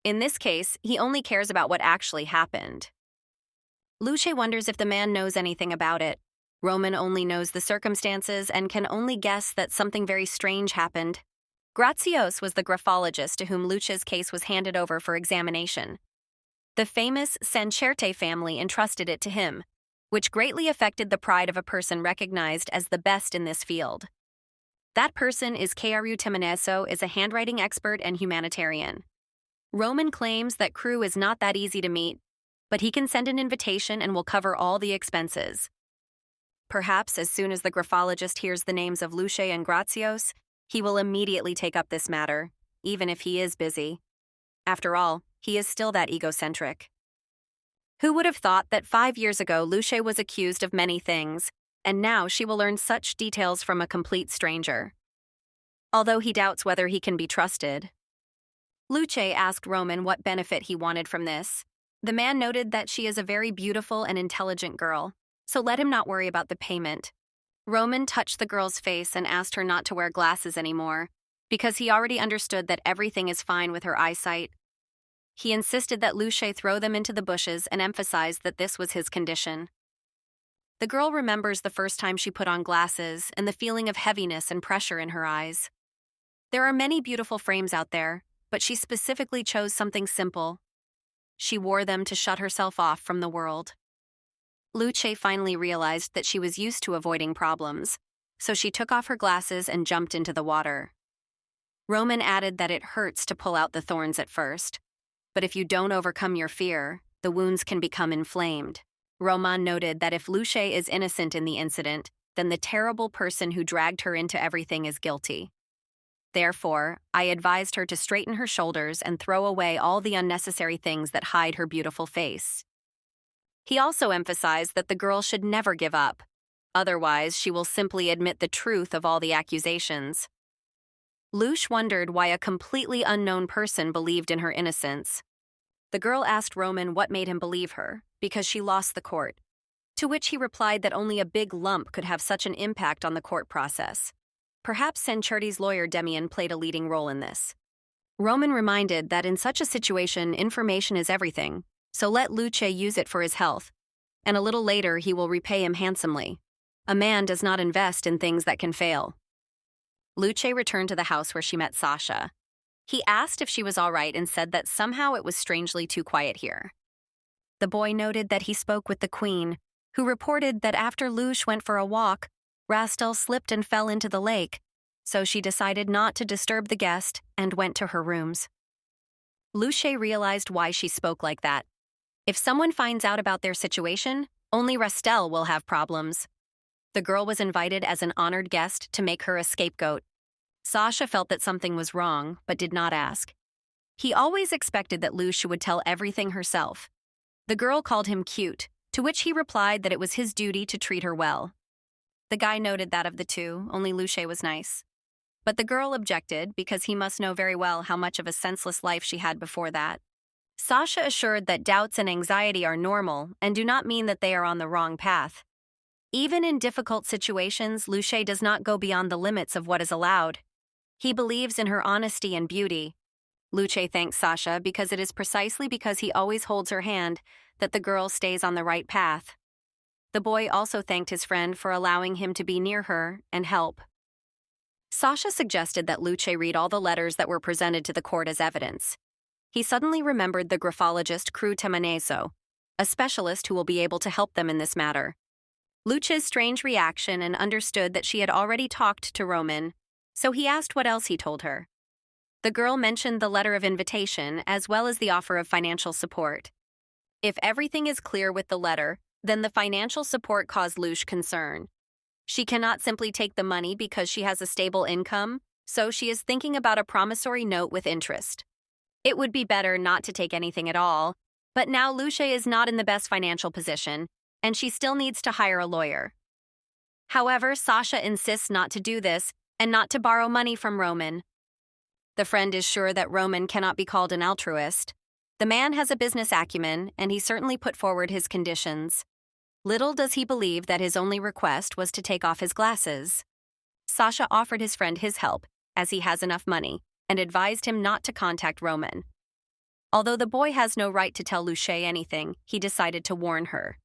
In this case, he only cares about what actually happened. Luce wonders if the man knows anything about it. Roman only knows the circumstances and can only guess that something very strange happened. Grazios was the graphologist to whom Luce's case was handed over for examination. The famous Sancerti family entrusted it to him, which greatly affected the pride of a person recognized as the best in this field. That person is Karu Timoneso, is a handwriting expert and humanitarian. Roman claims that Crew is not that easy to meet, but he can send an invitation and will cover all the expenses. Perhaps as soon as the graphologist hears the names of Luce and Grazios, he will immediately take up this matter, even if he is busy. After all, he is still that egocentric. Who would have thought that 5 years ago Luce was accused of many things, and now she will learn such details from a complete stranger? Although he doubts whether he can be trusted. Luce asked Roman what benefit he wanted from this. The man noted that she is a very beautiful and intelligent girl, so let him not worry about the payment. Roman touched the girl's face and asked her not to wear glasses anymore, because he already understood that everything is fine with her eyesight. He insisted that Luce throw them into the bushes and emphasized that this was his condition. The girl remembers the first time she put on glasses and the feeling of heaviness and pressure in her eyes. There are many beautiful frames out there, but she specifically chose something simple. She wore them to shut herself off from the world. Luce finally realized that she was used to avoiding problems, so she took off her glasses and jumped into the water. Roman added that it hurts to pull out the thorns at first, but if you don't overcome your fear, the wounds can become inflamed. Roman noted that if Luce is innocent in the incident, then the terrible person who dragged her into everything is guilty. Therefore, I advised her to straighten her shoulders and throw away all the unnecessary things that hide her beautiful face. He also emphasized that the girl should never give up. Otherwise, she will simply admit the truth of all the accusations. Luce wondered why a completely unknown person believed in her innocence. The girl asked Roman what made him believe her, because she lost the court, to which he replied that only a big lump could have such an impact on the court process. Perhaps Senchurti's lawyer Demian played a leading role in this. Roman reminded that in such a situation, information is everything, so let Luce use it for his health, and a little later he will repay him handsomely. A man does not invest in things that can fail. Luce returned to the house where she met Sasha. He asked if she was all right and said that somehow it was strangely too quiet here. The boy noted that he spoke with the queen, who reported that after Luce went for a walk, Rastell slipped and fell into the lake, so she decided not to disturb the guest and went to her rooms. Luce realized why she spoke like that. If someone finds out about their situation, only Rastell will have problems. The girl was invited as an honored guest to make her a scapegoat. Sasha felt that something was wrong, but did not ask. He always expected that Luce would tell everything herself. The girl called him cute, to which he replied that it was his duty to treat her well. The guy noted that of the two, only Luce was nice. But the girl objected because he must know very well how much of a senseless life she had before that. Sasha assured that doubts and anxiety are normal and do not mean that they are on the wrong path. Even in difficult situations, Luce does not go beyond the limits of what is allowed. He believes in her honesty and beauty. Luce thanks Sasha because it is precisely because he always holds her hand that the girl stays on the right path. The boy also thanked his friend for allowing him to be near her and help. Sasha suggested that Luce read all the letters that were presented to the court as evidence. He suddenly remembered the graphologist Cru Temeneso, a specialist who will be able to help them in this matter. Luce's strange reaction and understood that she had already talked to Roman, so he asked what else he told her. The girl mentioned the letter of invitation as well as the offer of financial support. If everything is clear with the letter, then the financial support caused Luce concern. She cannot simply take the money because she has a stable income, so she is thinking about a promissory note with interest. It would be better not to take anything at all, but now Luce is not in the best financial position, and she still needs to hire a lawyer. However, Sasha insists not to do this and not to borrow money from Roman. The friend is sure that Roman cannot be called an altruist. The man has a business acumen, and he certainly put forward his conditions. Little does he believe that his only request was to take off his glasses. Sasha offered his friend his help, as he has enough money, and advised him not to contact Roman. Although the boy has no right to tell Luce anything, he decided to warn her.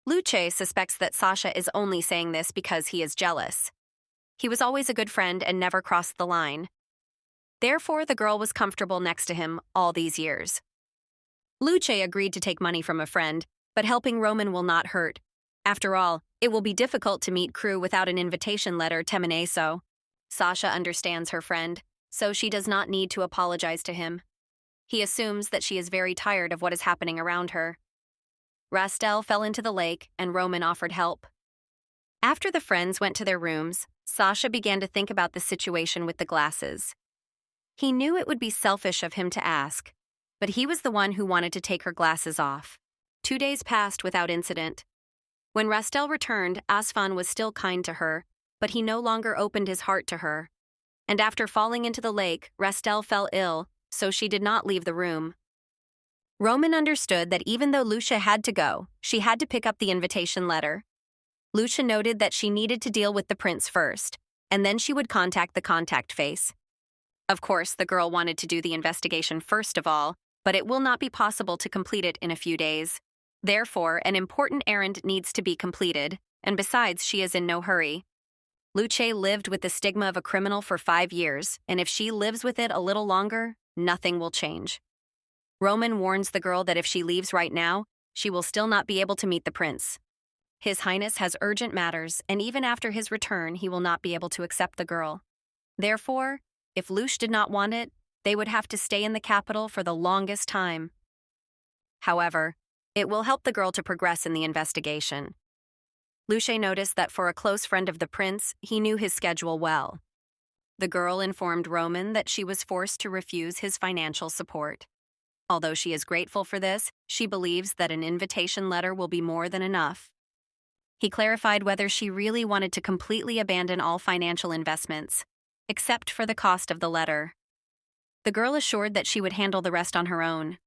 Luce suspects that Sasha is only saying this because he is jealous. He was always a good friend and never crossed the line. Therefore, the girl was comfortable next to him all these years. Luce agreed to take money from a friend, but helping Roman will not hurt. After all, it will be difficult to meet Cru without an invitation letter Temeneso. Sasha understands her friend, so she does not need to apologize to him. He assumes that she is very tired of what is happening around her. Rastell fell into the lake, and Roman offered help. After the friends went to their rooms, Sasha began to think about the situation with the glasses. He knew it would be selfish of him to ask, but he was the one who wanted to take her glasses off. 2 days passed without incident. When Rastell returned, Asfan was still kind to her, but he no longer opened his heart to her. And after falling into the lake, Rastell fell ill, so she did not leave the room. Roman understood that even though Luce had to go, she had to pick up the invitation letter. Luce noted that she needed to deal with the prince first, and then she would contact the contact face. Of course, the girl wanted to do the investigation first of all, but it will not be possible to complete it in a few days. Therefore, an important errand needs to be completed, and besides, she is in no hurry. Luce lived with the stigma of a criminal for 5 years, and if she lives with it a little longer, nothing will change. Roman warns the girl that if she leaves right now, she will still not be able to meet the prince. His Highness has urgent matters, and even after his return, he will not be able to accept the girl. Therefore, if Luce did not want it, they would have to stay in the capital for the longest time. However, it will help the girl to progress in the investigation. Luce noticed that for a close friend of the prince, he knew his schedule well. The girl informed Roman that she was forced to refuse his financial support. Although she is grateful for this, she believes that an invitation letter will be more than enough. He clarified whether she really wanted to completely abandon all financial investments, except for the cost of the letter. The girl assured that she would handle the rest on her own.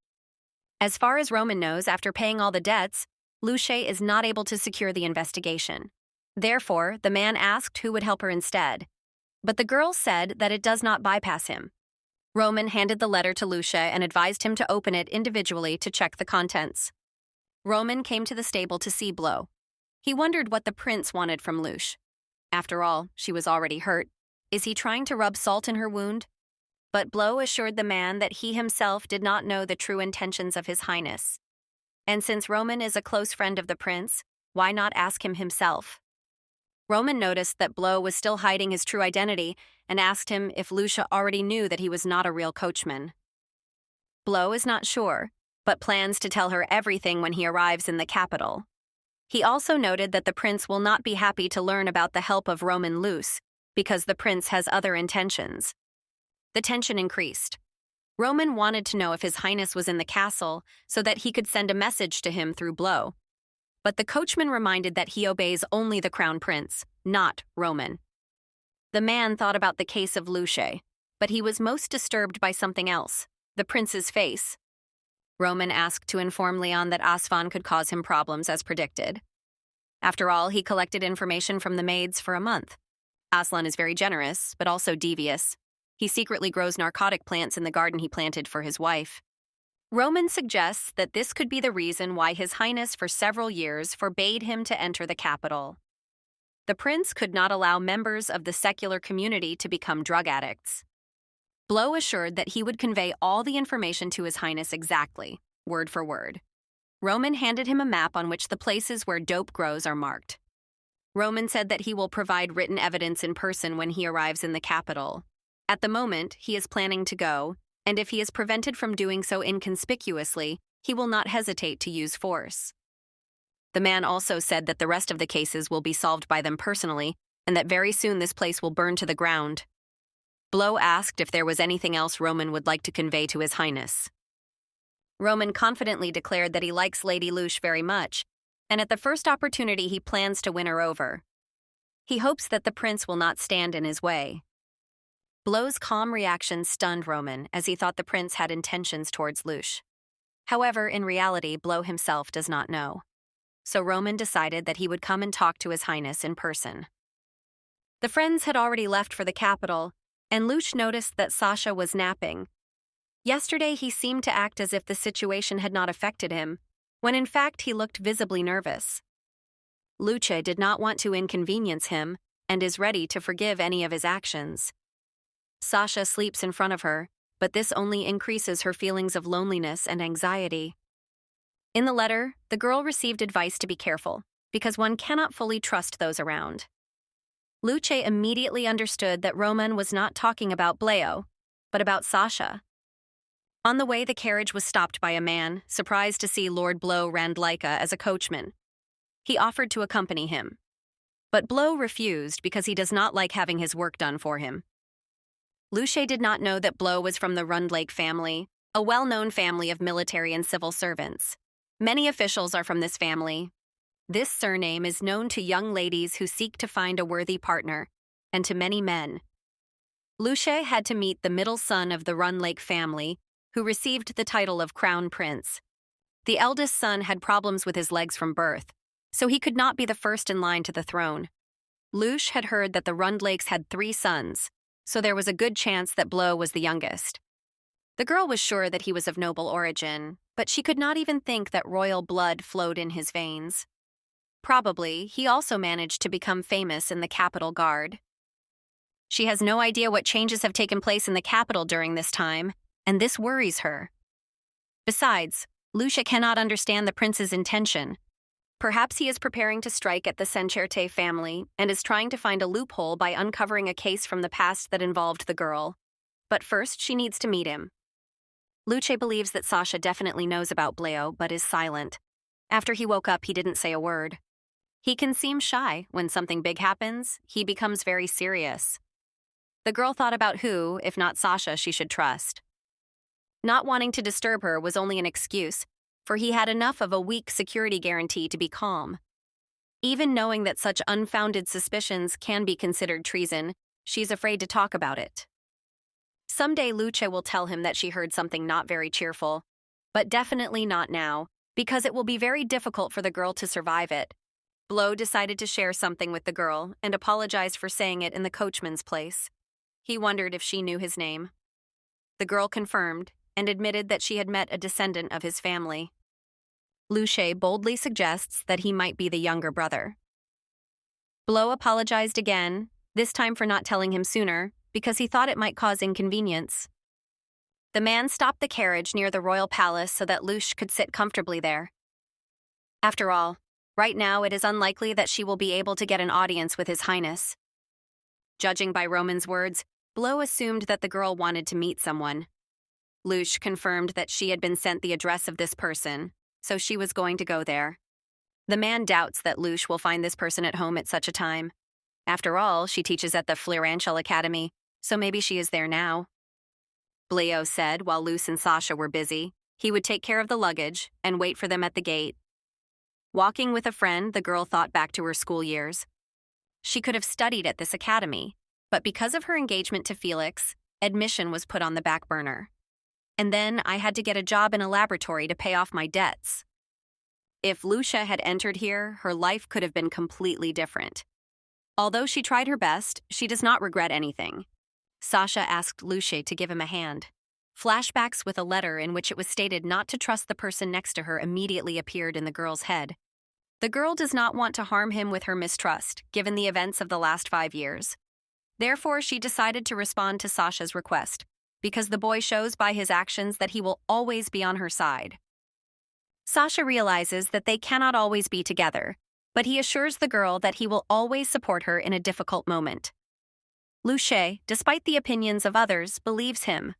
As far as Roman knows, after paying all the debts, Luce is not able to secure the investigation. Therefore, the man asked who would help her instead. But the girl said that it does not bypass him. Roman handed the letter to Luce and advised him to open it individually to check the contents. Roman came to the stable to see Blow. He wondered what the prince wanted from Luce. After all, she was already hurt. Is he trying to rub salt in her wound? But Blow assured the man that he himself did not know the true intentions of His Highness. And since Roman is a close friend of the prince, why not ask him himself? Roman noticed that Blow was still hiding his true identity and asked him if Luce already knew that he was not a real coachman. Blow is not sure, but plans to tell her everything when he arrives in the capital. He also noted that the prince will not be happy to learn about the help of Roman Luce, because the prince has other intentions. The tension increased. Roman wanted to know if His Highness was in the castle so that he could send a message to him through Blow. But the coachman reminded that he obeys only the crown prince, not Roman. The man thought about the case of Luce, but he was most disturbed by something else, the prince's face. Roman asked to inform Leon that Asvan could cause him problems as predicted. After all, he collected information from the maids for a month. Aslan is very generous, but also devious. He secretly grows narcotic plants in the garden he planted for his wife. Roman suggests that this could be the reason why His Highness for several years forbade him to enter the capital. The prince could not allow members of the secular community to become drug addicts. Blow assured that he would convey all the information to His Highness exactly, word for word. Roman handed him a map on which the places where dope grows are marked. Roman said that he will provide written evidence in person when he arrives in the capital. At the moment, he is planning to go, and if he is prevented from doing so inconspicuously, he will not hesitate to use force. The man also said that the rest of the cases will be solved by them personally, and that very soon this place will burn to the ground. Blow asked if there was anything else Roman would like to convey to His Highness. Roman confidently declared that he likes Lady Luce very much, and at the first opportunity he plans to win her over. He hopes that the prince will not stand in his way. Blow's calm reaction stunned Roman, as he thought the prince had intentions towards Luce. However, in reality, Blow himself does not know. So Roman decided that he would come and talk to His Highness in person. The friends had already left for the capital, and Luce noticed that Sasha was napping. Yesterday he seemed to act as if the situation had not affected him, when in fact he looked visibly nervous. Luce did not want to inconvenience him, and is ready to forgive any of his actions. Sasha sleeps in front of her, but this only increases her feelings of loneliness and anxiety. In the letter, the girl received advice to be careful, because one cannot fully trust those around. Luce immediately understood that Roman was not talking about Bleo, but about Sasha. On the way, the carriage was stopped by a man, surprised to see Lord Blow Randlika as a coachman. He offered to accompany him. But Blow refused because he does not like having his work done for him. Luce did not know that Blow was from the Rundlake family, a well-known family of military and civil servants. Many officials are from this family. This surname is known to young ladies who seek to find a worthy partner, and to many men. Luce had to meet the middle son of the Rundlake family, who received the title of Crown Prince. The eldest son had problems with his legs from birth, so he could not be the first in line to the throne. Luce had heard that the Rundlakes had 3 sons, so there was a good chance that Blow was the youngest. The girl was sure that he was of noble origin, but she could not even think that royal blood flowed in his veins. Probably, he also managed to become famous in the capital guard. She has no idea what changes have taken place in the capital during this time, and this worries her. Besides, Luce cannot understand the prince's intention. Perhaps he is preparing to strike at the Sencherte family and is trying to find a loophole by uncovering a case from the past that involved the girl. But first, she needs to meet him. Luce believes that Sasha definitely knows about Bleo, but is silent. After he woke up, he didn't say a word. He can seem shy. When something big happens, he becomes very serious. The girl thought about who, if not Sasha, she should trust. Not wanting to disturb her was only an excuse, for he had enough of a weak security guarantee to be calm. Even knowing that such unfounded suspicions can be considered treason, she's afraid to talk about it. Someday Luce will tell him that she heard something not very cheerful, but definitely not now, because it will be very difficult for the girl to survive it. Bleo decided to share something with the girl and apologized for saying it in the coachman's place. He wondered if she knew his name. The girl confirmed and admitted that she had met a descendant of his family. Luce boldly suggests that he might be the younger brother. Bleo apologized again, this time for not telling him sooner, because he thought it might cause inconvenience. The man stopped the carriage near the royal palace so that Luce could sit comfortably there. After all, right now it is unlikely that she will be able to get an audience with His Highness. Judging by Roman's words, Bleo assumed that the girl wanted to meet someone. Luce confirmed that she had been sent the address of this person, so she was going to go there. The man doubts that Luce will find this person at home at such a time. After all, she teaches at the Finalizing Academy, so maybe she is there now. Bleo said while Luce and Sasha were busy, he would take care of the luggage and wait for them at the gate. Walking with a friend, the girl thought back to her school years. She could have studied at this academy, but because of her engagement to Felix, admission was put on the back burner. And then I had to get a job in a laboratory to pay off my debts. If Luce had entered here, her life could have been completely different. Although she tried her best, she does not regret anything. Sasha asked Luce to give him a hand. Flashbacks with a letter in which it was stated not to trust the person next to her immediately appeared in the girl's head. The girl does not want to harm him with her mistrust, given the events of the last 5 years. Therefore, she decided to respond to Sasha's request, because the boy shows by his actions that he will always be on her side. Sasha realizes that they cannot always be together, but he assures the girl that he will always support her in a difficult moment. Luce, despite the opinions of others, believes him.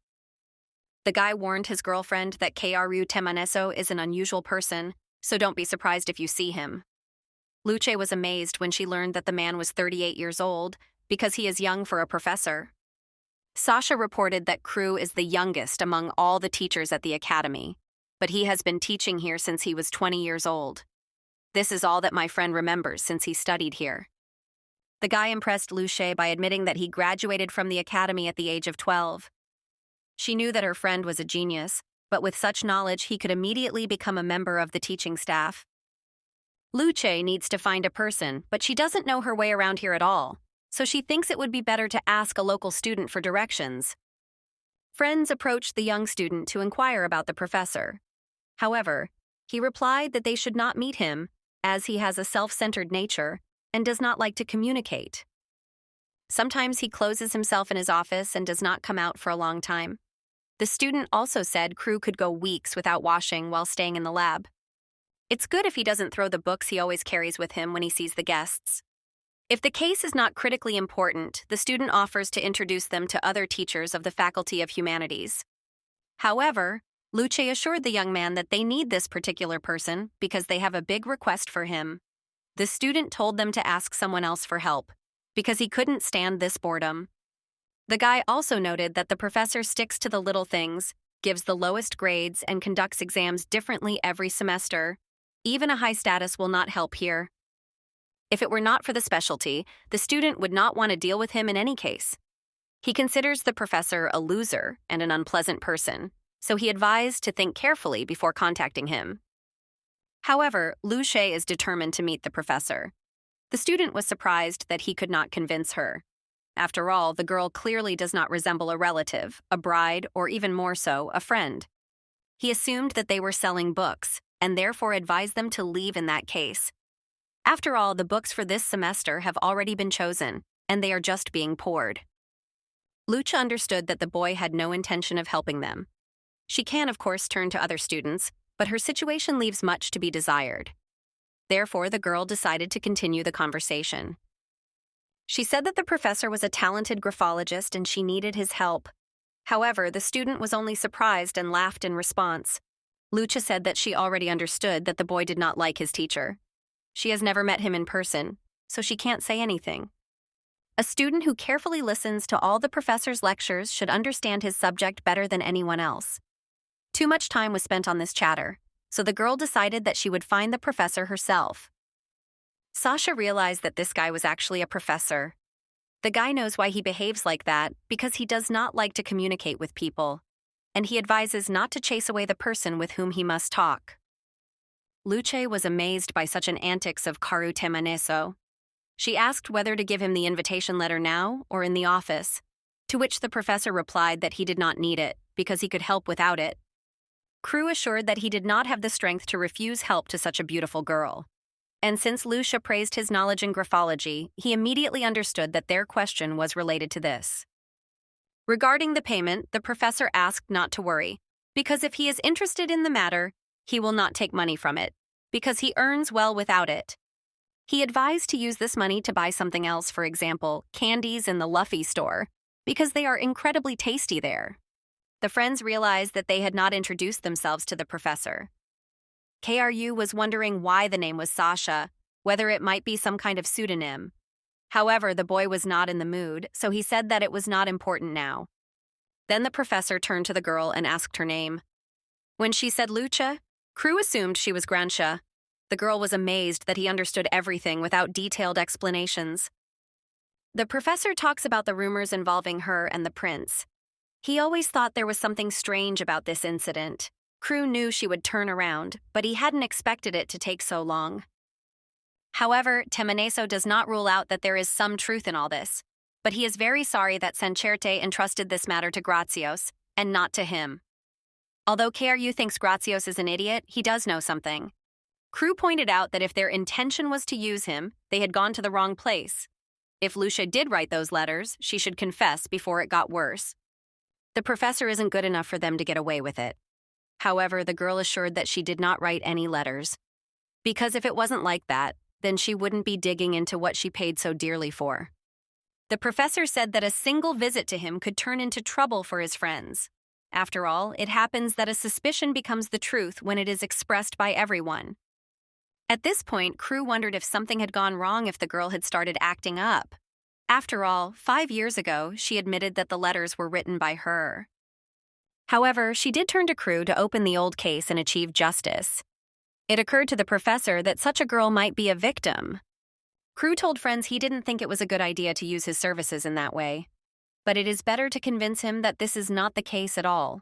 The guy warned his girlfriend that Kru Temaneso is an unusual person, so don't be surprised if you see him. Luce was amazed when she learned that the man was 38 years old, because he is young for a professor. Sasha reported that Kru is the youngest among all the teachers at the academy, but he has been teaching here since he was 20 years old. This is all that my friend remembers since he studied here. The guy impressed Luce by admitting that he graduated from the academy at the age of 12. She knew that her friend was a genius, but with such knowledge he could immediately become a member of the teaching staff. Luce needs to find a person, but she doesn't know her way around here at all, so she thinks it would be better to ask a local student for directions. Friends approached the young student to inquire about the professor. However, he replied that they should not meet him, as he has a self-centered nature and does not like to communicate. Sometimes he closes himself in his office and does not come out for a long time. The student also said Kru could go weeks without washing while staying in the lab. It's good if he doesn't throw the books he always carries with him when he sees the guests. If the case is not critically important, the student offers to introduce them to other teachers of the Faculty of Humanities. However, Luce assured the young man that they need this particular person because they have a big request for him. The student told them to ask someone else for help, because he couldn't stand this boredom. The guy also noted that the professor sticks to the little things, gives the lowest grades, and conducts exams differently every semester. Even a high status will not help here. If it were not for the specialty, the student would not want to deal with him in any case. He considers the professor a loser and an unpleasant person, so he advised to think carefully before contacting him. However, Luce is determined to meet the professor. The student was surprised that he could not convince her. After all, the girl clearly does not resemble a relative, a bride, or even more so, a friend. He assumed that they were selling books, and therefore advised them to leave in that case. After all, the books for this semester have already been chosen, and they are just being poured. Luce understood that the boy had no intention of helping them. She can, of course, turn to other students, but her situation leaves much to be desired. Therefore, the girl decided to continue the conversation. She said that the professor was a talented graphologist and she needed his help. However, the student was only surprised and laughed in response. Luce said that she already understood that the boy did not like his teacher. She has never met him in person, so she can't say anything. A student who carefully listens to all the professor's lectures should understand his subject better than anyone else. Too much time was spent on this chatter, so the girl decided that she would find the professor herself. Sasha realized that this guy was actually a professor. The guy knows why he behaves like that because he does not like to communicate with people, and he advises not to chase away the person with whom he must talk. Luce was amazed by such an antics of Karu Temaneso. She asked whether to give him the invitation letter now or in the office, to which the professor replied that he did not need it because he could help without it. Crew assured that he did not have the strength to refuse help to such a beautiful girl. And since Luce praised his knowledge in graphology, he immediately understood that their question was related to this. Regarding the payment, the professor asked not to worry, because if he is interested in the matter, he will not take money from it, because he earns well without it. He advised to use this money to buy something else, for example, candies in the Luffy store, because they are incredibly tasty there. The friends realized that they had not introduced themselves to the professor. KRU was wondering why the name was Sasha, whether it might be some kind of pseudonym. However, the boy was not in the mood, so he said that it was not important now. Then the professor turned to the girl and asked her name. When she said Luce, Crew assumed she was Grancia. The girl was amazed that he understood everything without detailed explanations. The professor talks about the rumors involving her and the prince. He always thought there was something strange about this incident. Crew knew she would turn around, but he hadn't expected it to take so long. However, Temaneso does not rule out that there is some truth in all this, but he is very sorry that Sancerte entrusted this matter to Grazios, and not to him. Although KRU thinks Grazios is an idiot, he does know something. Crew pointed out that if their intention was to use him, they had gone to the wrong place. If Luce did write those letters, she should confess before it got worse. The professor isn't good enough for them to get away with it. However, the girl assured that she did not write any letters. Because if it wasn't like that, then she wouldn't be digging into what she paid so dearly for. The professor said that a single visit to him could turn into trouble for his friends. After all, it happens that a suspicion becomes the truth when it is expressed by everyone. At this point, Crew wondered if something had gone wrong if the girl had started acting up. After all, 5 years ago, she admitted that the letters were written by her. However, she did turn to Crew to open the old case and achieve justice. It occurred to the professor that such a girl might be a victim. Crew told friends he didn't think it was a good idea to use his services in that way. But it is better to convince him that this is not the case at all.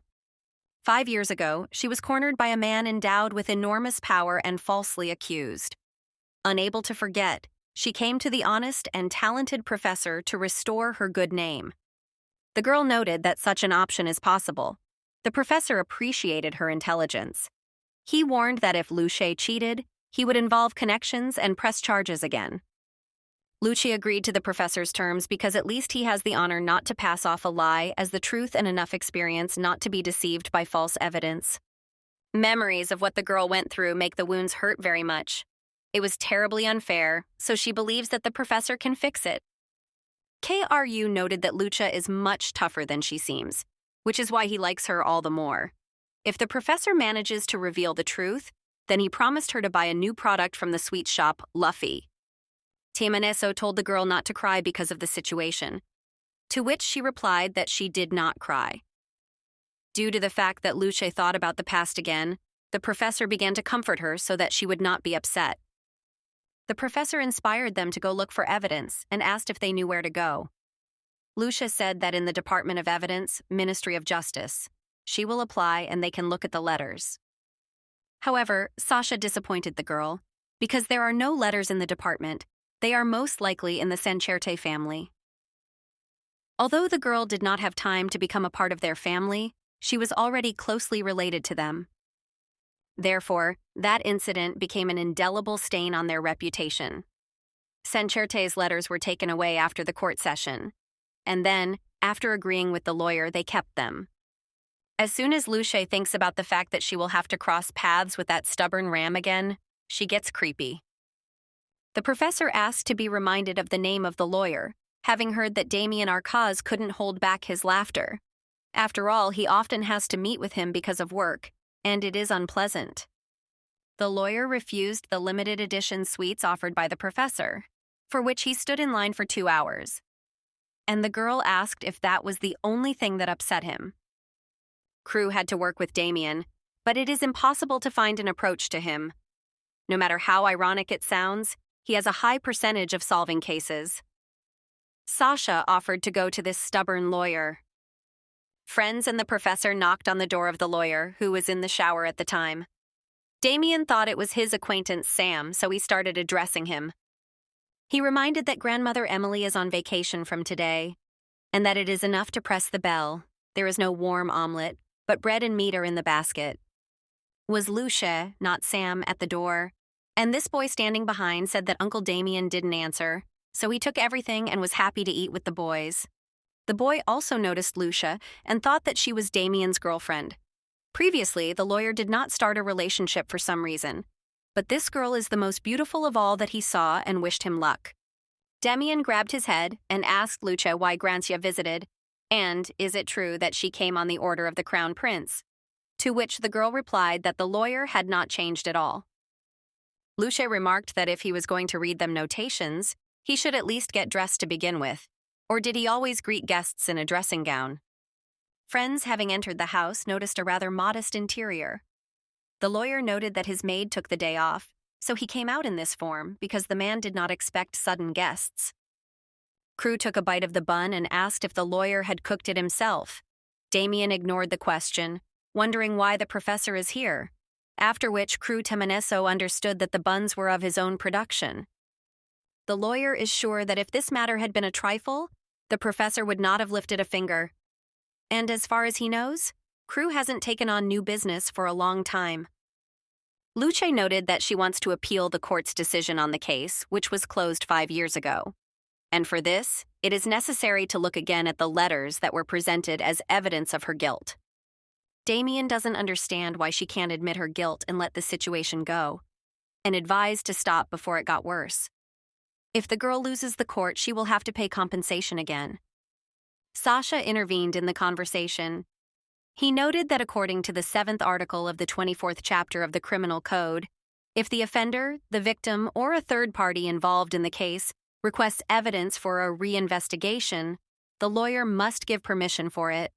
5 years ago, she was cornered by a man endowed with enormous power and falsely accused. Unable to forget, she came to the honest and talented professor to restore her good name. The girl noted that such an option is possible. The professor appreciated her intelligence. He warned that if Luce cheated, he would involve connections and press charges again. Luce agreed to the professor's terms because at least he has the honor not to pass off a lie as the truth and enough experience not to be deceived by false evidence. Memories of what the girl went through make the wounds hurt very much. It was terribly unfair, so she believes that the professor can fix it. KRU noted that Luce is much tougher than she seems, which is why he likes her all the more. If the professor manages to reveal the truth, then he promised her to buy a new product from the sweet shop, Luffy. Temaneso told the girl not to cry because of the situation, to which she replied that she did not cry. Due to the fact that Luce thought about the past again, the professor began to comfort her so that she would not be upset. The professor inspired them to go look for evidence and asked if they knew where to go. Luce said that in the Department of Evidence, Ministry of Justice, she will apply and they can look at the letters. However, Sasha disappointed the girl. Because there are no letters in the department, they are most likely in the Sancerte family. Although the girl did not have time to become a part of their family, she was already closely related to them. Therefore, that incident became an indelible stain on their reputation. Sancherte's letters were taken away after the court session, and then, after agreeing with the lawyer, they kept them. As soon as Luce thinks about the fact that she will have to cross paths with that stubborn ram again, she gets creepy. The professor asked to be reminded of the name of the lawyer, having heard that Damien Arcaz couldn't hold back his laughter. After all, he often has to meet with him because of work, and it is unpleasant. The lawyer refused the limited edition sweets offered by the professor, for which he stood in line for 2 hours. And the girl asked if that was the only thing that upset him. Crew had to work with Damien, but it is impossible to find an approach to him. No matter how ironic it sounds, he has a high percentage of solving cases. Sasha offered to go to this stubborn lawyer. Friends and the professor knocked on the door of the lawyer, who was in the shower at the time. Damien thought it was his acquaintance Sam, so he started addressing him. He reminded that grandmother Emily is on vacation from today, and that it is enough to press the bell. There is no warm omelet, but bread and meat are in the basket. Was Luce, not Sam, at the door? And this boy standing behind said that Uncle Damien didn't answer, so he took everything and was happy to eat with the boys. The boy also noticed Luce and thought that she was Damien's girlfriend. Previously, the lawyer did not start a relationship for some reason, but this girl is the most beautiful of all that he saw and wished him luck. Damien grabbed his head and asked Luce why Grancia visited, and is it true that she came on the order of the Crown Prince? To which the girl replied that the lawyer had not changed at all. Luce remarked that if he was going to read them notations, he should at least get dressed to begin with, or did he always greet guests in a dressing gown? Friends, having entered the house, noticed a rather modest interior. The lawyer noted that his maid took the day off, so he came out in this form because the man did not expect sudden guests. Crew took a bite of the bun and asked if the lawyer had cooked it himself. Damien ignored the question, wondering why the professor is here, after which Crew Temeneso understood that the buns were of his own production. The lawyer is sure that if this matter had been a trifle, the professor would not have lifted a finger. And as far as he knows, Crew hasn't taken on new business for a long time. Luce noted that she wants to appeal the court's decision on the case, which was closed 5 years ago. And for this, it is necessary to look again at the letters that were presented as evidence of her guilt. Damien doesn't understand why she can't admit her guilt and let the situation go, and advised to stop before it got worse. If the girl loses the court, she will have to pay compensation again. Sasha intervened in the conversation. He noted that according to the 7th article of the 24th chapter of the Criminal Code, if the offender, the victim, or a third party involved in the case requests evidence for a reinvestigation, the lawyer must give permission for it.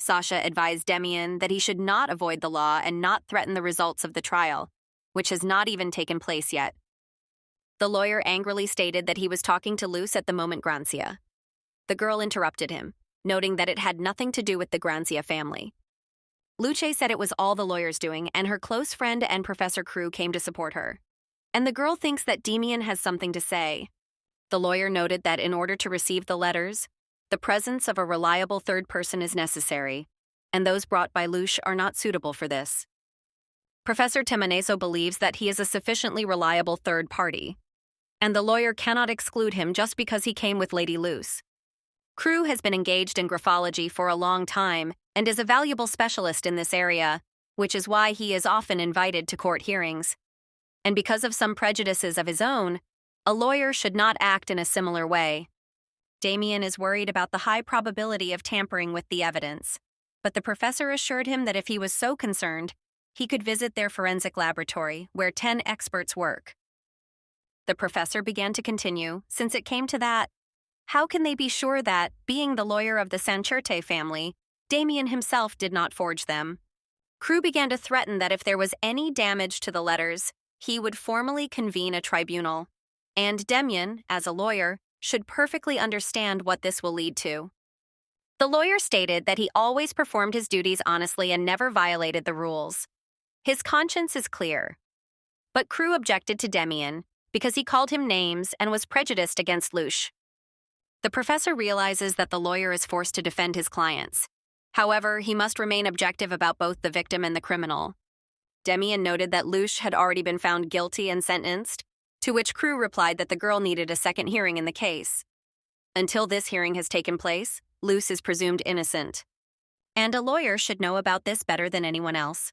Sasha advised Damien that he should not avoid the law and not threaten the results of the trial, which has not even taken place yet. The lawyer angrily stated that he was talking to Luce at the moment Grancia. The girl interrupted him, noting that it had nothing to do with the Grancia family. Luce said it was all the lawyer's doing, and her close friend and Professor Crew came to support her. And the girl thinks that Damien has something to say. The lawyer noted that in order to receive the letters, the presence of a reliable third person is necessary, and those brought by Luce are not suitable for this. Professor Temeneso believes that he is a sufficiently reliable third party, and the lawyer cannot exclude him just because he came with Lady Luce. Crew has been engaged in graphology for a long time and is a valuable specialist in this area, which is why he is often invited to court hearings. And because of some prejudices of his own, a lawyer should not act in a similar way. Damien is worried about the high probability of tampering with the evidence, but the professor assured him that if he was so concerned, he could visit their forensic laboratory, where 10 experts work. The professor began to continue, since it came to that, how can they be sure that, being the lawyer of the Sancherte family, Damien himself did not forge them? Crew began to threaten that if there was any damage to the letters, he would formally convene a tribunal, and Damien, as a lawyer, should perfectly understand what this will lead to. The lawyer stated that he always performed his duties honestly and never violated the rules. His conscience is clear. But Crew objected to Damien because he called him names and was prejudiced against Luce. The professor realizes that the lawyer is forced to defend his clients. However, he must remain objective about both the victim and the criminal. Damien noted that Luce had already been found guilty and sentenced, to which Crew replied that the girl needed a second hearing in the case. Until this hearing has taken place, Luce is presumed innocent. And a lawyer should know about this better than anyone else.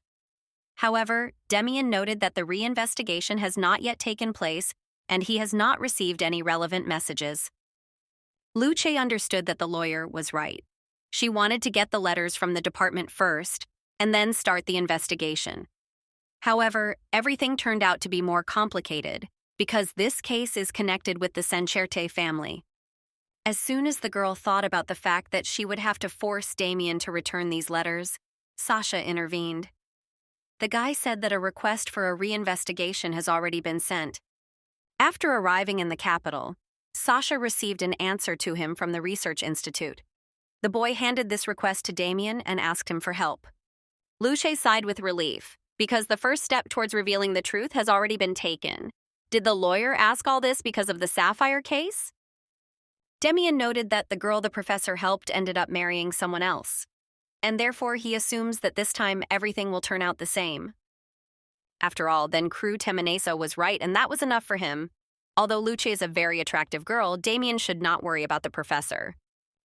However, Damien noted that the reinvestigation has not yet taken place and he has not received any relevant messages. Luce understood that the lawyer was right. She wanted to get the letters from the department first, and then start the investigation. However, everything turned out to be more complicated, because this case is connected with the Sancherte family. As soon as the girl thought about the fact that she would have to force Damien to return these letters, Sasha intervened. The guy said that a request for a reinvestigation has already been sent. After arriving in the capital, Sasha received an answer to him from the research institute. The boy handed this request to Damien and asked him for help. Luce sighed with relief, because the first step towards revealing the truth has already been taken. Did the lawyer ask all this because of the sapphire case? Damien noted that the girl the professor helped ended up marrying someone else, and therefore he assumes that this time everything will turn out the same. After all, then Crew Temeneso was right, and that was enough for him. Although Luce is a very attractive girl, Damien should not worry about the professor.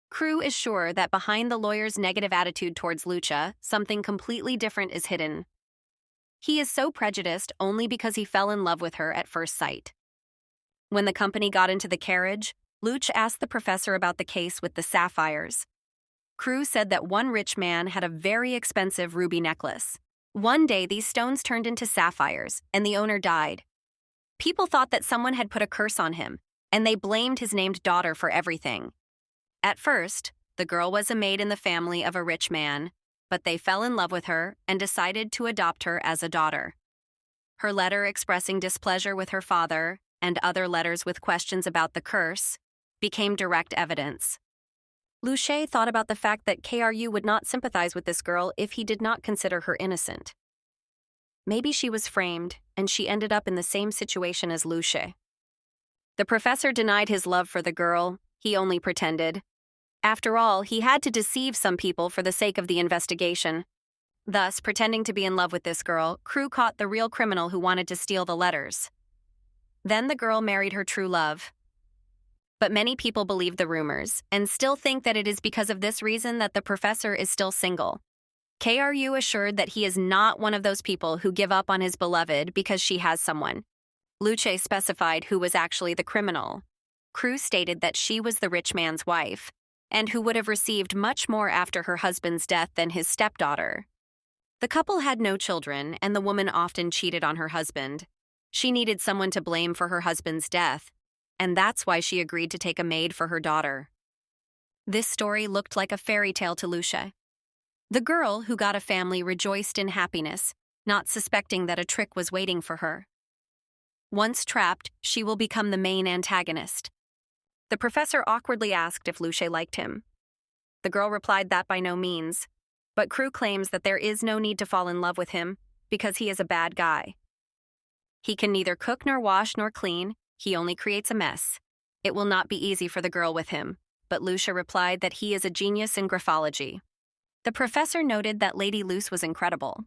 Crew is sure that behind the lawyer's negative attitude towards Luce, something completely different is hidden. He is so prejudiced only because he fell in love with her at first sight. When the company got into the carriage, Luce asked the professor about the case with the sapphires. Crew said that one rich man had a very expensive ruby necklace. One day, these stones turned into sapphires, and the owner died. People thought that someone had put a curse on him, and they blamed his named daughter for everything. At first, the girl was a maid in the family of a rich man, but they fell in love with her and decided to adopt her as a daughter. Her letter expressing displeasure with her father, and other letters with questions about the curse, became direct evidence. Luce thought about the fact that KRU would not sympathize with this girl if he did not consider her innocent. Maybe she was framed, and she ended up in the same situation as Luce. The professor denied his love for the girl. He only pretended. After all, he had to deceive some people for the sake of the investigation. Thus, pretending to be in love with this girl, Crew caught the real criminal who wanted to steal the letters. Then the girl married her true love. But many people believe the rumors, and still think that it is because of this reason that the professor is still single. KRU assured that he is not one of those people who give up on his beloved because she has someone. Luce specified who was actually the criminal. Crew stated that she was the rich man's wife, and who would have received much more after her husband's death than his stepdaughter. The couple had no children, and the woman often cheated on her husband. She needed someone to blame for her husband's death, and that's why she agreed to take a maid for her daughter. This story looked like a fairy tale to Luce. The girl who got a family rejoiced in happiness, not suspecting that a trick was waiting for her. Once trapped, she will become the main antagonist. The professor awkwardly asked if Luce liked him. The girl replied that by no means, but Crew claims that there is no need to fall in love with him because he is a bad guy. He can neither cook nor wash nor clean. He only creates a mess. It will not be easy for the girl with him, but Luce replied that he is a genius in graphology. The professor noted that Lady Luce was incredible.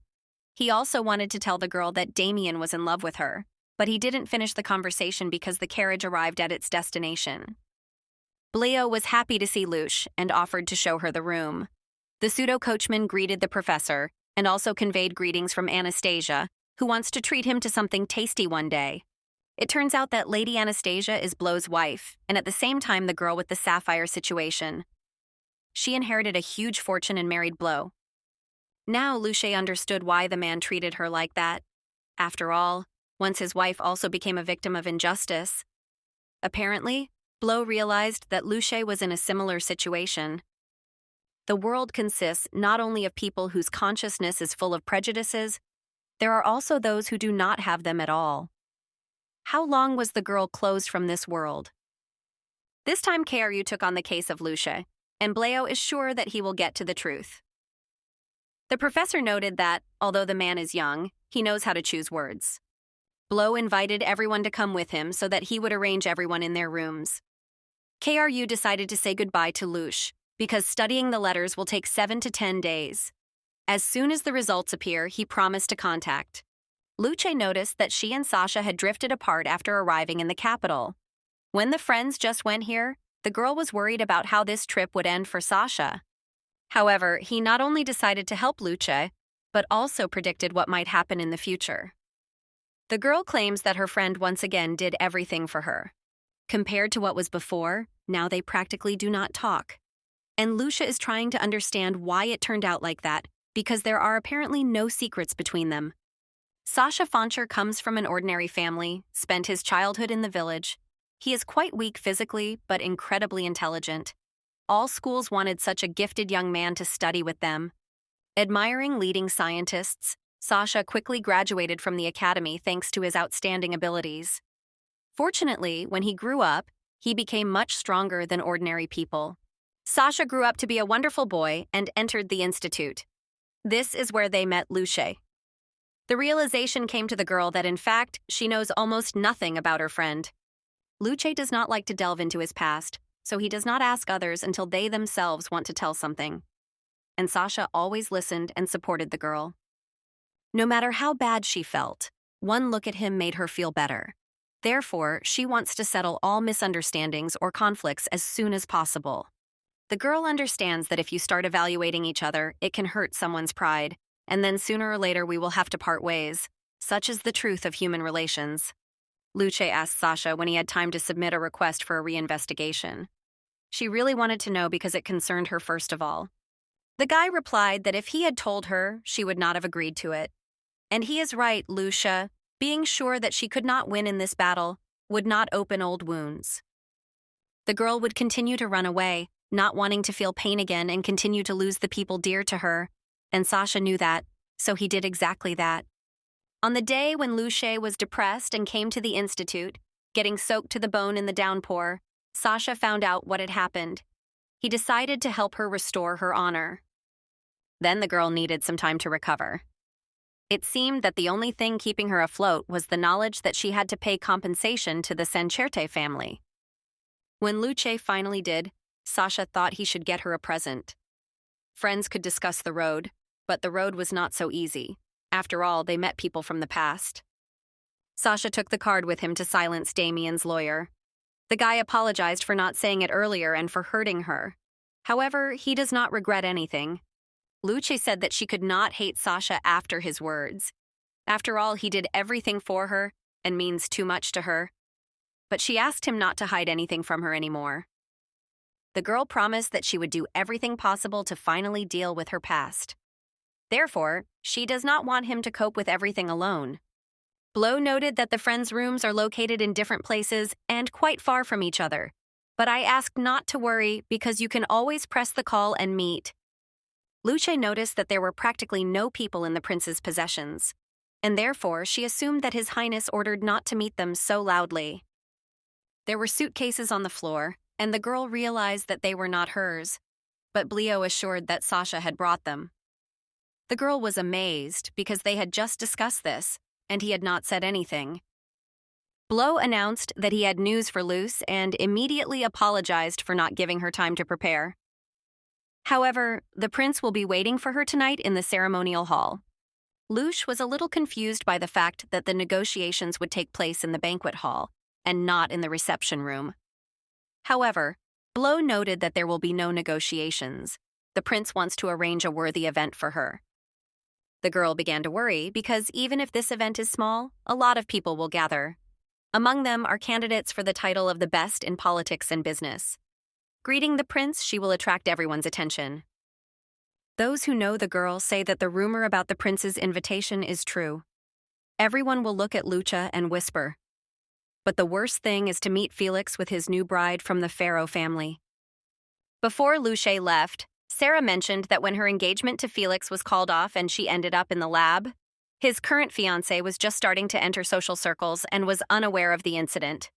He also wanted to tell the girl that Damien was in love with her, but he didn't finish the conversation because the carriage arrived at its destination. Bleo was happy to see Luce and offered to show her the room. The pseudo-coachman greeted the professor and also conveyed greetings from Anastasia, who wants to treat him to something tasty one day. It turns out that Lady Anastasia is Blo's wife, and at the same time the girl with the sapphire situation. She inherited a huge fortune and married Blo. Now Luce understood why the man treated her like that. After all, once his wife also became a victim of injustice. Apparently, Blo realized that Luce was in a similar situation. The world consists not only of people whose consciousness is full of prejudices, there are also those who do not have them at all. How long was the girl closed from this world? This time KRU took on the case of Luce, and Bleo is sure that he will get to the truth. The professor noted that, although the man is young, he knows how to choose words. Blo invited everyone to come with him so that he would arrange everyone in their rooms. KRU decided to say goodbye to Luce, because studying the letters will take 7 to 10 days. As soon as the results appear, he promised to contact. Luce noticed that she and Sasha had drifted apart after arriving in the capital. When the friends just went here, the girl was worried about how this trip would end for Sasha. However, he not only decided to help Luce, but also predicted what might happen in the future. The girl claims that her friend once again did everything for her. Compared to what was before, now they practically do not talk. And Luce is trying to understand why it turned out like that, because there are apparently no secrets between them. Sasha Fancher comes from an ordinary family, spent his childhood in the village. He is quite weak physically, but incredibly intelligent. All schools wanted such a gifted young man to study with them. Admiring leading scientists, Sasha quickly graduated from the academy thanks to his outstanding abilities. Fortunately, when he grew up, he became much stronger than ordinary people. Sasha grew up to be a wonderful boy and entered the institute. This is where they met Luce. The realization came to the girl that in fact, she knows almost nothing about her friend. Luce does not like to delve into his past, so he does not ask others until they themselves want to tell something. And Sasha always listened and supported the girl. No matter how bad she felt, one look at him made her feel better. Therefore, she wants to settle all misunderstandings or conflicts as soon as possible. The girl understands that if you start evaluating each other, it can hurt someone's pride, and then sooner or later we will have to part ways. Such is the truth of human relations. Luce asked Sasha when he had time to submit a request for a reinvestigation. She really wanted to know because it concerned her first of all. The guy replied that if he had told her, she would not have agreed to it. And he is right, Luce. Being sure that she could not win in this battle would not open old wounds. The girl would continue to run away, not wanting to feel pain again and continue to lose the people dear to her, and Sasha knew that, so he did exactly that. On the day when Luce was depressed and came to the institute, getting soaked to the bone in the downpour, Sasha found out what had happened. He decided to help her restore her honor. Then the girl needed some time to recover. It seemed that the only thing keeping her afloat was the knowledge that she had to pay compensation to the Sancerte family. When Luce finally did, Sasha thought he should get her a present. Friends could discuss the road, but the road was not so easy. After all, they met people from the past. Sasha took the card with him to silence Damien's lawyer. The guy apologized for not saying it earlier and for hurting her. However, he does not regret anything. Luce said that she could not hate Sasha after his words. After all, he did everything for her and means too much to her. But she asked him not to hide anything from her anymore. The girl promised that she would do everything possible to finally deal with her past. Therefore, she does not want him to cope with everything alone. Blow noted that the friends' rooms are located in different places and quite far from each other. But I asked not to worry because you can always press the call and meet. Luce noticed that there were practically no people in the prince's possessions, and therefore she assumed that His Highness ordered not to meet them so loudly. There were suitcases on the floor, and the girl realized that they were not hers, but Bleo assured that Sasha had brought them. The girl was amazed because they had just discussed this, and he had not said anything. Blow announced that he had news for Luce and immediately apologized for not giving her time to prepare. However, the prince will be waiting for her tonight in the ceremonial hall. Luce was a little confused by the fact that the negotiations would take place in the banquet hall and not in the reception room. However, Blow noted that there will be no negotiations. The prince wants to arrange a worthy event for her. The girl began to worry because even if this event is small, a lot of people will gather. Among them are candidates for the title of the best in politics and business. Greeting the prince, she will attract everyone's attention. Those who know the girl say that the rumor about the prince's invitation is true. Everyone will look at Luce and whisper. But the worst thing is to meet Felix with his new bride from the Pharaoh family. Before Luce left, Sarah mentioned that when her engagement to Felix was called off and she ended up in the lab, his current fiancé was just starting to enter social circles and was unaware of the incident.